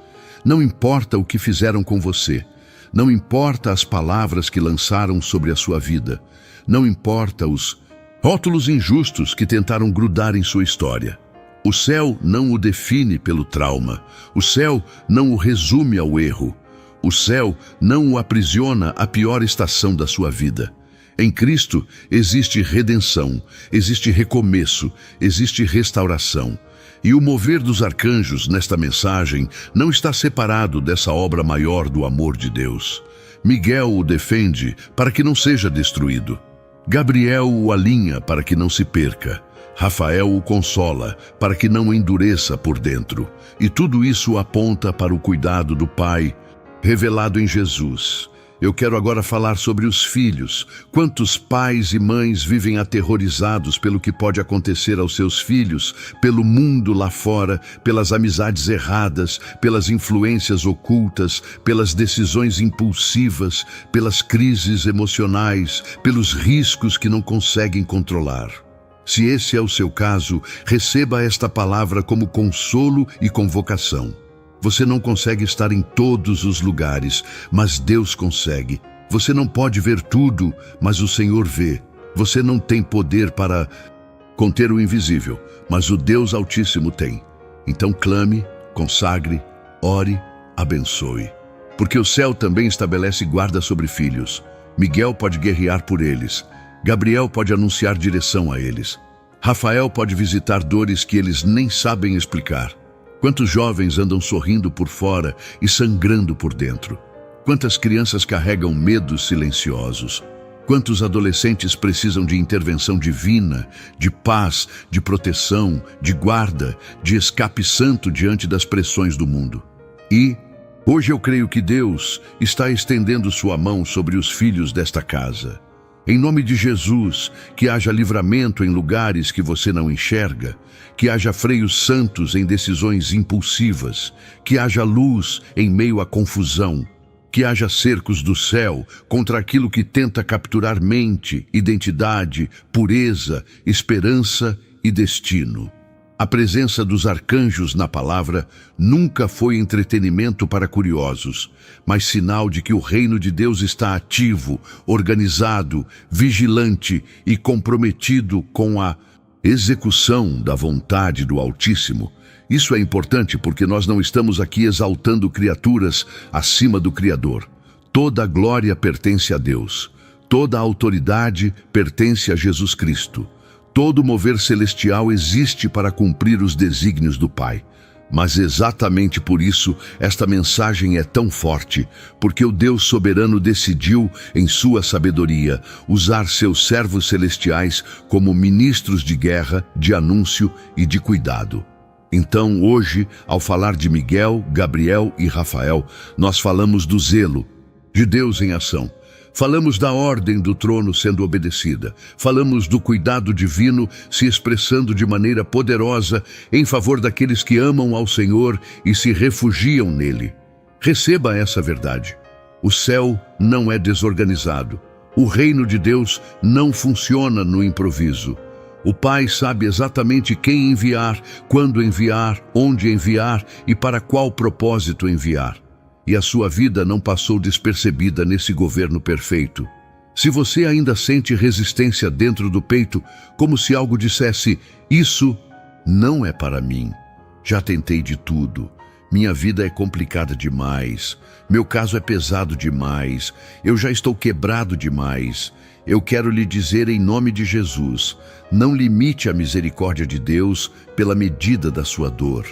Não importa o que fizeram com você, Não importa as palavras que lançaram sobre a sua vida. Não importa os rótulos injustos que tentaram grudar em sua história. O céu não o define pelo trauma. O céu não o resume ao erro. O céu não o aprisiona à pior estação da sua vida. Em Cristo existe redenção, existe recomeço, existe restauração. E o mover dos arcanjos nesta mensagem não está separado dessa obra maior do amor de Deus. Miguel o defende para que não seja destruído. Gabriel o alinha para que não se perca. Rafael o consola para que não endureça por dentro. E tudo isso aponta para o cuidado do Pai revelado em Jesus. Eu quero agora falar sobre os filhos. Quantos pais e mães vivem aterrorizados pelo que pode acontecer aos seus filhos, pelo mundo lá fora, pelas amizades erradas, pelas influências ocultas, pelas decisões impulsivas, pelas crises emocionais, pelos riscos que não conseguem controlar. Se esse é o seu caso, receba esta palavra como consolo e convocação. Você não consegue estar em todos os lugares, mas Deus consegue. Você não pode ver tudo, mas o Senhor vê. Você não tem poder para conter o invisível, mas o Deus Altíssimo tem. Então clame, consagre, ore, abençoe. Porque o céu também estabelece guarda sobre filhos. Miguel pode guerrear por eles. Gabriel pode anunciar direção a eles. Rafael pode visitar dores que eles nem sabem explicar. Quantos jovens andam sorrindo por fora e sangrando por dentro? Quantas crianças carregam medos silenciosos? Quantos adolescentes precisam de intervenção divina, de paz, de proteção, de guarda, de escape santo diante das pressões do mundo? E hoje eu creio que Deus está estendendo sua mão sobre os filhos desta casa. Em nome de Jesus, que haja livramento em lugares que você não enxerga, que haja freios santos em decisões impulsivas, que haja luz em meio à confusão, que haja cercos do céu contra aquilo que tenta capturar mente, identidade, pureza, esperança e destino. A presença dos arcanjos na palavra nunca foi entretenimento para curiosos, mas sinal de que o reino de Deus está ativo, organizado, vigilante e comprometido com a execução da vontade do Altíssimo. Isso é importante porque nós não estamos aqui exaltando criaturas acima do Criador. Toda a glória pertence a Deus. Toda a autoridade pertence a Jesus Cristo. Todo mover celestial existe para cumprir os desígnios do Pai. Mas exatamente por isso, esta mensagem é tão forte, porque o Deus soberano decidiu, em sua sabedoria, usar seus servos celestiais como ministros de guerra, de anúncio e de cuidado. Então, hoje, ao falar de Miguel, Gabriel e Rafael, nós falamos do zelo de Deus em ação. Falamos da ordem do trono sendo obedecida. Falamos do cuidado divino se expressando de maneira poderosa em favor daqueles que amam ao Senhor e se refugiam nele. Receba essa verdade. O céu não é desorganizado. O reino de Deus não funciona no improviso. O Pai sabe exatamente quem enviar, quando enviar, onde enviar e para qual propósito enviar. E a sua vida não passou despercebida nesse governo perfeito. Se você ainda sente resistência dentro do peito, como se algo dissesse, isso não é para mim. Já tentei de tudo. Minha vida é complicada demais. Meu caso é pesado demais. Eu já estou quebrado demais. Eu quero lhe dizer em nome de Jesus, não limite a misericórdia de Deus pela medida da sua dor.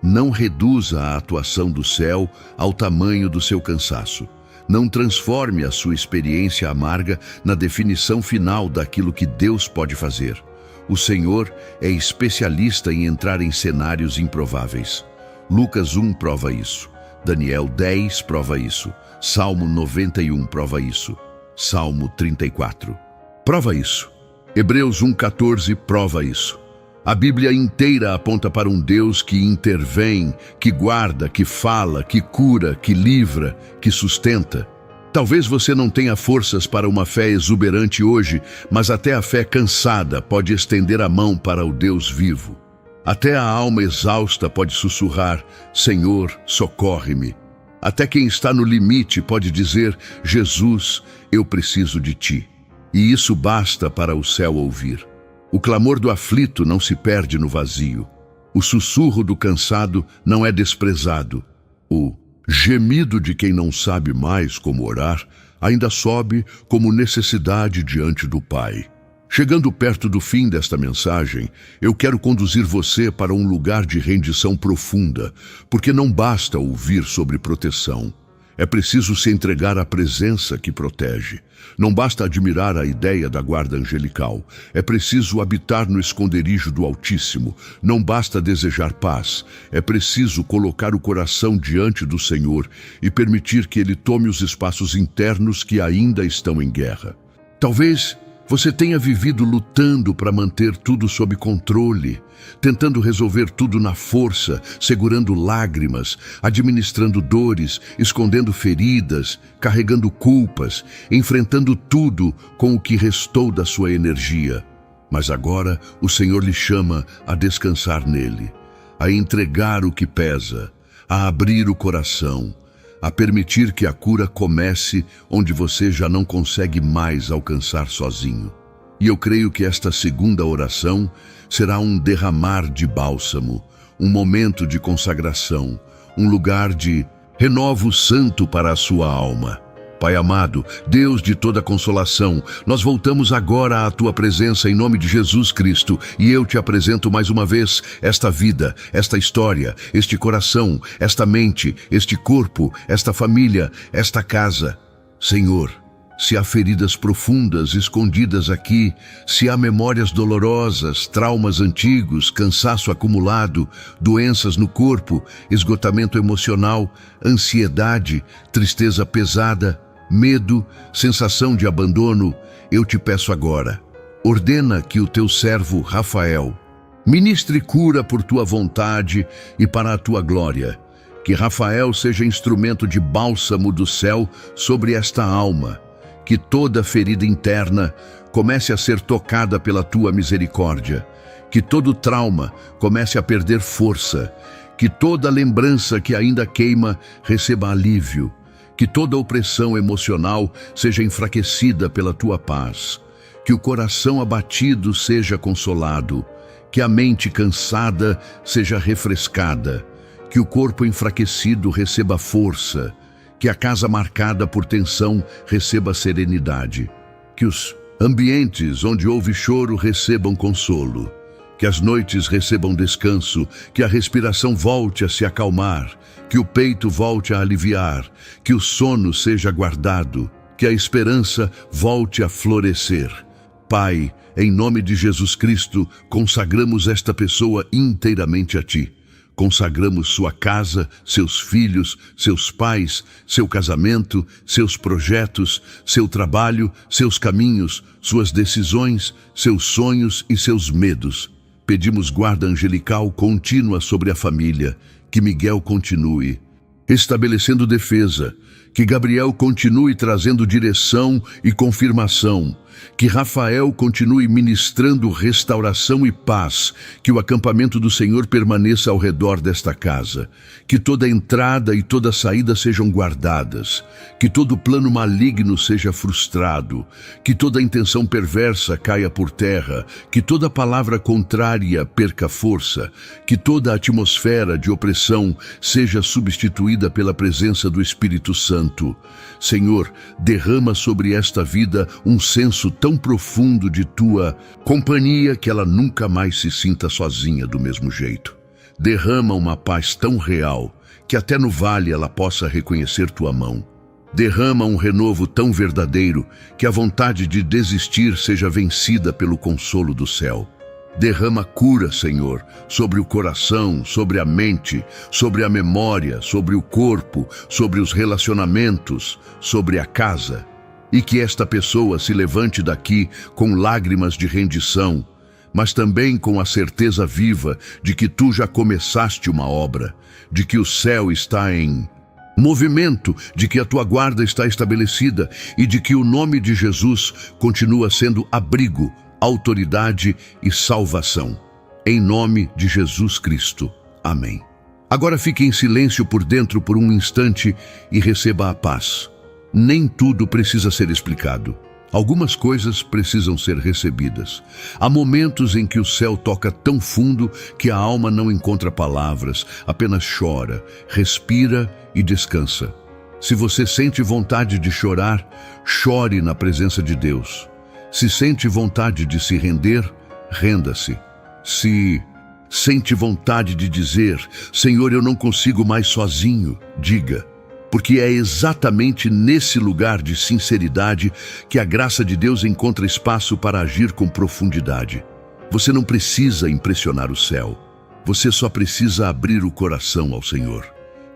Não reduza a atuação do céu ao tamanho do seu cansaço. Não transforme a sua experiência amarga na definição final daquilo que Deus pode fazer. O Senhor é especialista em entrar em cenários improváveis. Lucas 1 prova isso. Daniel 10 prova isso. Salmo 91 prova isso. Salmo 34 prova isso. Hebreus 1:14 prova isso. A Bíblia inteira aponta para um Deus que intervém, que guarda, que fala, que cura, que livra, que sustenta. Talvez você não tenha forças para uma fé exuberante hoje, mas até a fé cansada pode estender a mão para o Deus vivo. Até a alma exausta pode sussurrar, Senhor, socorre-me. Até quem está no limite pode dizer: Jesus, eu preciso de ti. E isso basta para o céu ouvir. O clamor do aflito não se perde no vazio. O sussurro do cansado não é desprezado. O gemido de quem não sabe mais como orar ainda sobe como necessidade diante do Pai. Chegando perto do fim desta mensagem, eu quero conduzir você para um lugar de rendição profunda, porque não basta ouvir sobre proteção. É preciso se entregar à presença que protege. Não basta admirar a ideia da guarda angelical. É preciso habitar no esconderijo do Altíssimo. Não basta desejar paz. É preciso colocar o coração diante do Senhor e permitir que Ele tome os espaços internos que ainda estão em guerra. Talvez você tenha vivido lutando para manter tudo sob controle, tentando resolver tudo na força, segurando lágrimas, administrando dores, escondendo feridas, carregando culpas, enfrentando tudo com o que restou da sua energia. Mas agora o Senhor lhe chama a descansar nele, a entregar o que pesa, a abrir o coração, a permitir que a cura comece onde você já não consegue mais alcançar sozinho. E eu creio que esta segunda oração será um derramar de bálsamo, um momento de consagração, um lugar de renovo santo para a sua alma. Pai amado, Deus de toda consolação, nós voltamos agora à Tua presença em nome de Jesus Cristo e eu te apresento mais uma vez esta vida, esta história, este coração, esta mente, este corpo, esta família, esta casa. Senhor, se há feridas profundas escondidas aqui, se há memórias dolorosas, traumas antigos, cansaço acumulado, doenças no corpo, esgotamento emocional, ansiedade, tristeza pesada, medo, sensação de abandono, eu te peço agora, ordena que o teu servo Rafael ministre cura por tua vontade e para a tua glória. Que Rafael seja instrumento de bálsamo do céu sobre esta alma. Que toda ferida interna comece a ser tocada pela tua misericórdia. Que todo trauma comece a perder força. Que toda lembrança que ainda queima receba alívio. Que toda opressão emocional seja enfraquecida pela tua paz. Que o coração abatido seja consolado. Que a mente cansada seja refrescada. Que o corpo enfraquecido receba força. Que a casa marcada por tensão receba serenidade. Que os ambientes onde houve choro recebam consolo. Que as noites recebam descanso. Que a respiração volte a se acalmar. Que o peito volte a aliviar. Que o sono seja guardado. Que a esperança volte a florescer. Pai, em nome de Jesus Cristo, consagramos esta pessoa inteiramente a Ti. Consagramos sua casa, seus filhos, seus pais, seu casamento, seus projetos, seu trabalho, seus caminhos, suas decisões, seus sonhos e seus medos. Pedimos guarda angelical contínua sobre a família, que Miguel continue estabelecendo defesa, que Gabriel continue trazendo direção e confirmação, que Rafael continue ministrando restauração e paz, que o acampamento do Senhor permaneça ao redor desta casa, que toda entrada e toda saída sejam guardadas, que todo plano maligno seja frustrado, que toda intenção perversa caia por terra, que toda palavra contrária perca força, que toda atmosfera de opressão seja substituída pela presença do Espírito Santo. Senhor, derrama sobre esta vida um senso tão profundo de Tua companhia que ela nunca mais se sinta sozinha do mesmo jeito. Derrama uma paz tão real que até no vale ela possa reconhecer Tua mão. Derrama um renovo tão verdadeiro que a vontade de desistir seja vencida pelo consolo do céu. Derrama cura, Senhor, sobre o coração, sobre a mente, sobre a memória, sobre o corpo, sobre os relacionamentos, sobre a casa. E que esta pessoa se levante daqui com lágrimas de rendição, mas também com a certeza viva de que Tu já começaste uma obra, de que o céu está em movimento, de que a Tua guarda está estabelecida e de que o nome de Jesus continua sendo abrigo, autoridade e salvação. Em nome de Jesus Cristo. Amém. Agora fique em silêncio por dentro por um instante e receba a paz. Nem tudo precisa ser explicado. Algumas coisas precisam ser recebidas. Há momentos em que o céu toca tão fundo que a alma não encontra palavras, apenas chora, respira e descansa. Se você sente vontade de chorar, chore na presença de Deus. Se sente vontade de se render, renda-se. Se sente vontade de dizer, Senhor, eu não consigo mais sozinho, diga. Porque é exatamente nesse lugar de sinceridade que a graça de Deus encontra espaço para agir com profundidade. Você não precisa impressionar o céu. Você só precisa abrir o coração ao Senhor.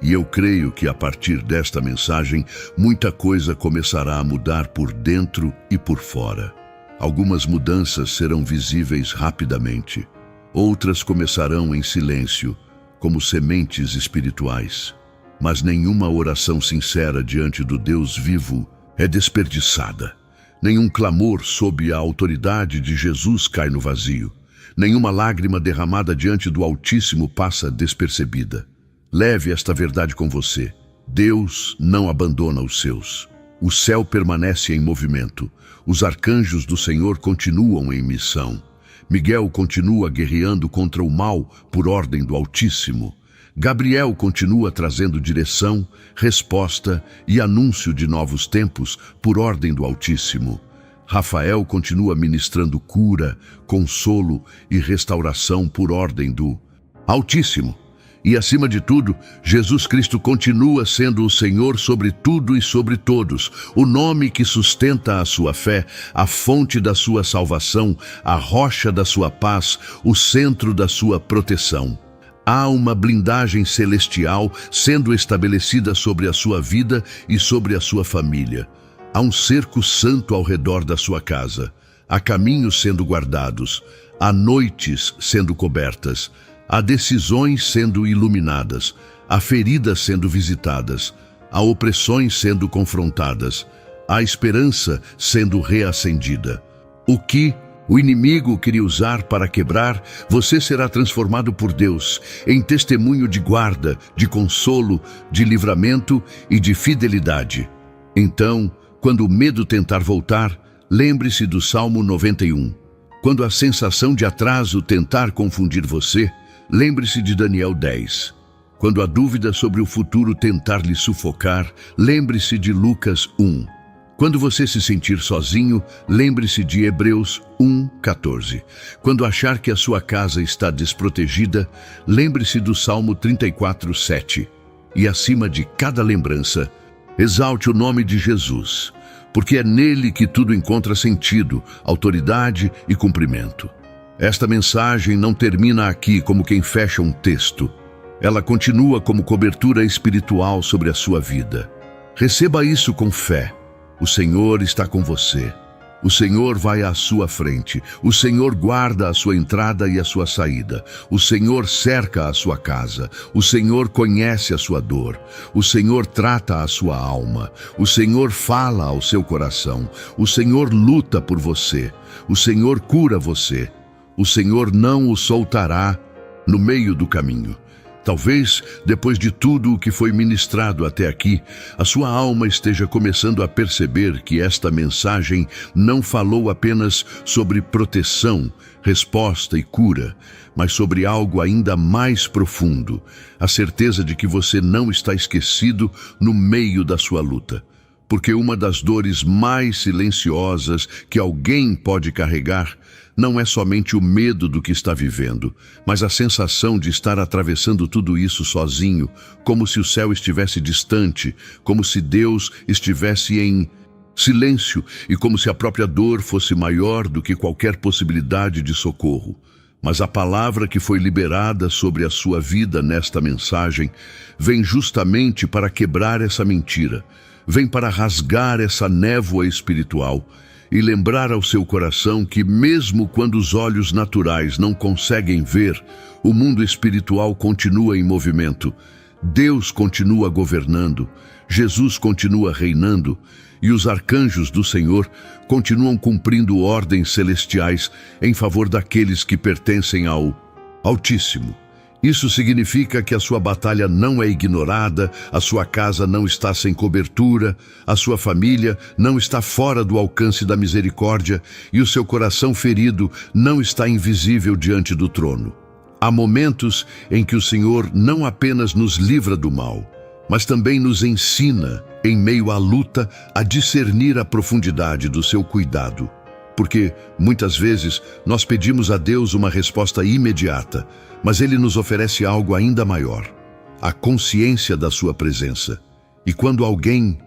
E eu creio que a partir desta mensagem, muita coisa começará a mudar por dentro e por fora. Algumas mudanças serão visíveis rapidamente. Outras começarão em silêncio, como sementes espirituais. Mas nenhuma oração sincera diante do Deus vivo é desperdiçada. Nenhum clamor sob a autoridade de Jesus cai no vazio. Nenhuma lágrima derramada diante do Altíssimo passa despercebida. Leve esta verdade com você. Deus não abandona os seus. O céu permanece em movimento. Os arcanjos do Senhor continuam em missão. Miguel continua guerreando contra o mal por ordem do Altíssimo. Gabriel continua trazendo direção, resposta e anúncio de novos tempos por ordem do Altíssimo. Rafael continua ministrando cura, consolo e restauração por ordem do Altíssimo. E, acima de tudo, Jesus Cristo continua sendo o Senhor sobre tudo e sobre todos, o nome que sustenta a sua fé, a fonte da sua salvação, a rocha da sua paz, o centro da sua proteção. Há uma blindagem celestial sendo estabelecida sobre a sua vida e sobre a sua família. Há um cerco santo ao redor da sua casa. Há caminhos sendo guardados. Há noites sendo cobertas. Há decisões sendo iluminadas. Há feridas sendo visitadas. Há opressões sendo confrontadas. Há esperança sendo reacendida. O que o inimigo queria usar para quebrar, você será transformado por Deus em testemunho de guarda, de consolo, de livramento e de fidelidade. Então, quando o medo tentar voltar, lembre-se do Salmo 91. Quando a sensação de atraso tentar confundir você, lembre-se de Daniel 10. Quando a dúvida sobre o futuro tentar lhe sufocar, lembre-se de Lucas 1. Quando você se sentir sozinho, lembre-se de Hebreus 1:14. Quando achar que a sua casa está desprotegida, lembre-se do Salmo 34:7. E acima de cada lembrança, exalte o nome de Jesus, porque é nele que tudo encontra sentido, autoridade e cumprimento. Esta mensagem não termina aqui como quem fecha um texto. Ela continua como cobertura espiritual sobre a sua vida. Receba isso com fé. O Senhor está com você. O Senhor vai à sua frente. O Senhor guarda a sua entrada e a sua saída. O Senhor cerca a sua casa. O Senhor conhece a sua dor. O Senhor trata a sua alma. O Senhor fala ao seu coração. O Senhor luta por você. O Senhor cura você. O Senhor não o soltará no meio do caminho. Talvez, depois de tudo o que foi ministrado até aqui, a sua alma esteja começando a perceber que esta mensagem não falou apenas sobre proteção, resposta e cura, mas sobre algo ainda mais profundo, a certeza de que você não está esquecido no meio da sua luta. Porque uma das dores mais silenciosas que alguém pode carregar não é somente o medo do que está vivendo, mas a sensação de estar atravessando tudo isso sozinho, como se o céu estivesse distante, como se Deus estivesse em silêncio e como se a própria dor fosse maior do que qualquer possibilidade de socorro. Mas a palavra que foi liberada sobre a sua vida nesta mensagem vem justamente para quebrar essa mentira, vem para rasgar essa névoa espiritual e lembrar ao seu coração que mesmo quando os olhos naturais não conseguem ver, o mundo espiritual continua em movimento, Deus continua governando, Jesus continua reinando e os arcanjos do Senhor continuam cumprindo ordens celestiais em favor daqueles que pertencem ao Altíssimo. Isso significa que a sua batalha não é ignorada, a sua casa não está sem cobertura, a sua família não está fora do alcance da misericórdia e o seu coração ferido não está invisível diante do trono. Há momentos em que o Senhor não apenas nos livra do mal, mas também nos ensina, em meio à luta, a discernir a profundidade do seu cuidado. Porque, muitas vezes, nós pedimos a Deus uma resposta imediata, mas Ele nos oferece algo ainda maior, a consciência da sua presença. E quando alguém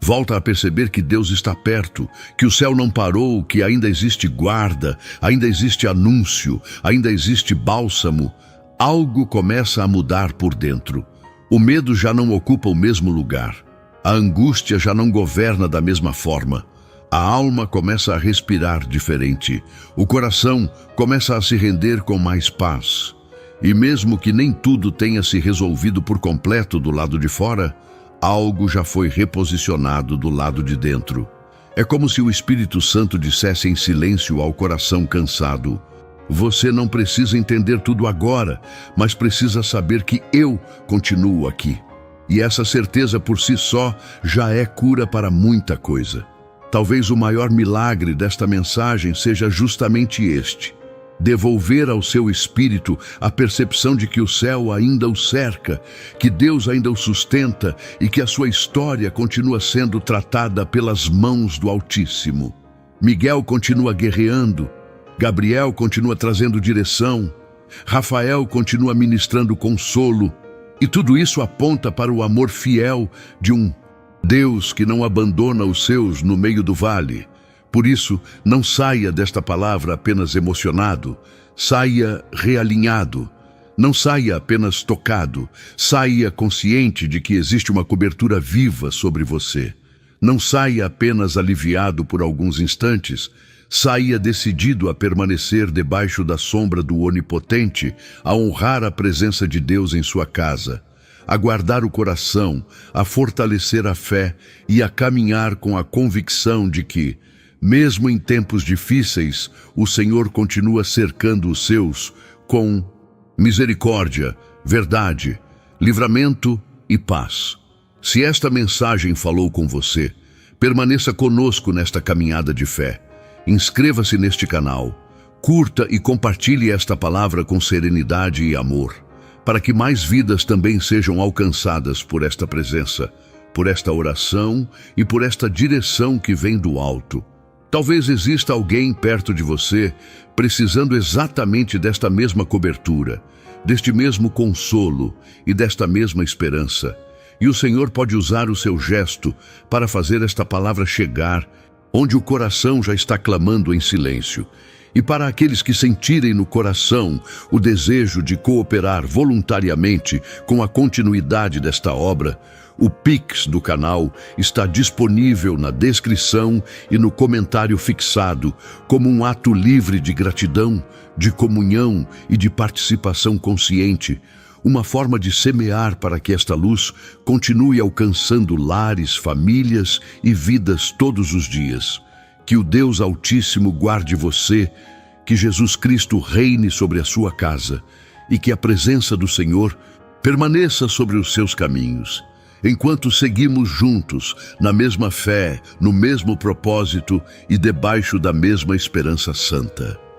volta a perceber que Deus está perto, que o céu não parou, que ainda existe guarda, ainda existe anúncio, ainda existe bálsamo, algo começa a mudar por dentro. O medo já não ocupa o mesmo lugar. A angústia já não governa da mesma forma. A alma começa a respirar diferente. O coração começa a se render com mais paz. E mesmo que nem tudo tenha se resolvido por completo do lado de fora, algo já foi reposicionado do lado de dentro. É como se o Espírito Santo dissesse em silêncio ao coração cansado: você não precisa entender tudo agora, mas precisa saber que eu continuo aqui. E essa certeza por si só já é cura para muita coisa. Talvez o maior milagre desta mensagem seja justamente este: devolver ao seu espírito a percepção de que o céu ainda o cerca, que Deus ainda o sustenta e que a sua história continua sendo tratada pelas mãos do Altíssimo. Miguel continua guerreando, Gabriel continua trazendo direção, Rafael continua ministrando consolo, e tudo isso aponta para o amor fiel de um Deus que não abandona os seus no meio do vale. Por isso, não saia desta palavra apenas emocionado, saia realinhado. Não saia apenas tocado, saia consciente de que existe uma cobertura viva sobre você. Não saia apenas aliviado por alguns instantes, saia decidido a permanecer debaixo da sombra do Onipotente, a honrar a presença de Deus em sua casa, a guardar o coração, a fortalecer a fé e a caminhar com a convicção de que, mesmo em tempos difíceis, o Senhor continua cercando os seus com misericórdia, verdade, livramento e paz. Se esta mensagem falou com você, permaneça conosco nesta caminhada de fé. Inscreva-se neste canal, curta e compartilhe esta palavra com serenidade e amor, para que mais vidas também sejam alcançadas por esta presença, por esta oração e por esta direção que vem do alto. Talvez exista alguém perto de você precisando exatamente desta mesma cobertura, deste mesmo consolo e desta mesma esperança. E o Senhor pode usar o seu gesto para fazer esta palavra chegar onde o coração já está clamando em silêncio. E para aqueles que sentirem no coração o desejo de cooperar voluntariamente com a continuidade desta obra, o Pix do canal está disponível na descrição e no comentário fixado como um ato livre de gratidão, de comunhão e de participação consciente, uma forma de semear para que esta luz continue alcançando lares, famílias e vidas todos os dias. Que o Deus Altíssimo guarde você, que Jesus Cristo reine sobre a sua casa e que a presença do Senhor permaneça sobre os seus caminhos, enquanto seguimos juntos na mesma fé, no mesmo propósito e debaixo da mesma esperança santa.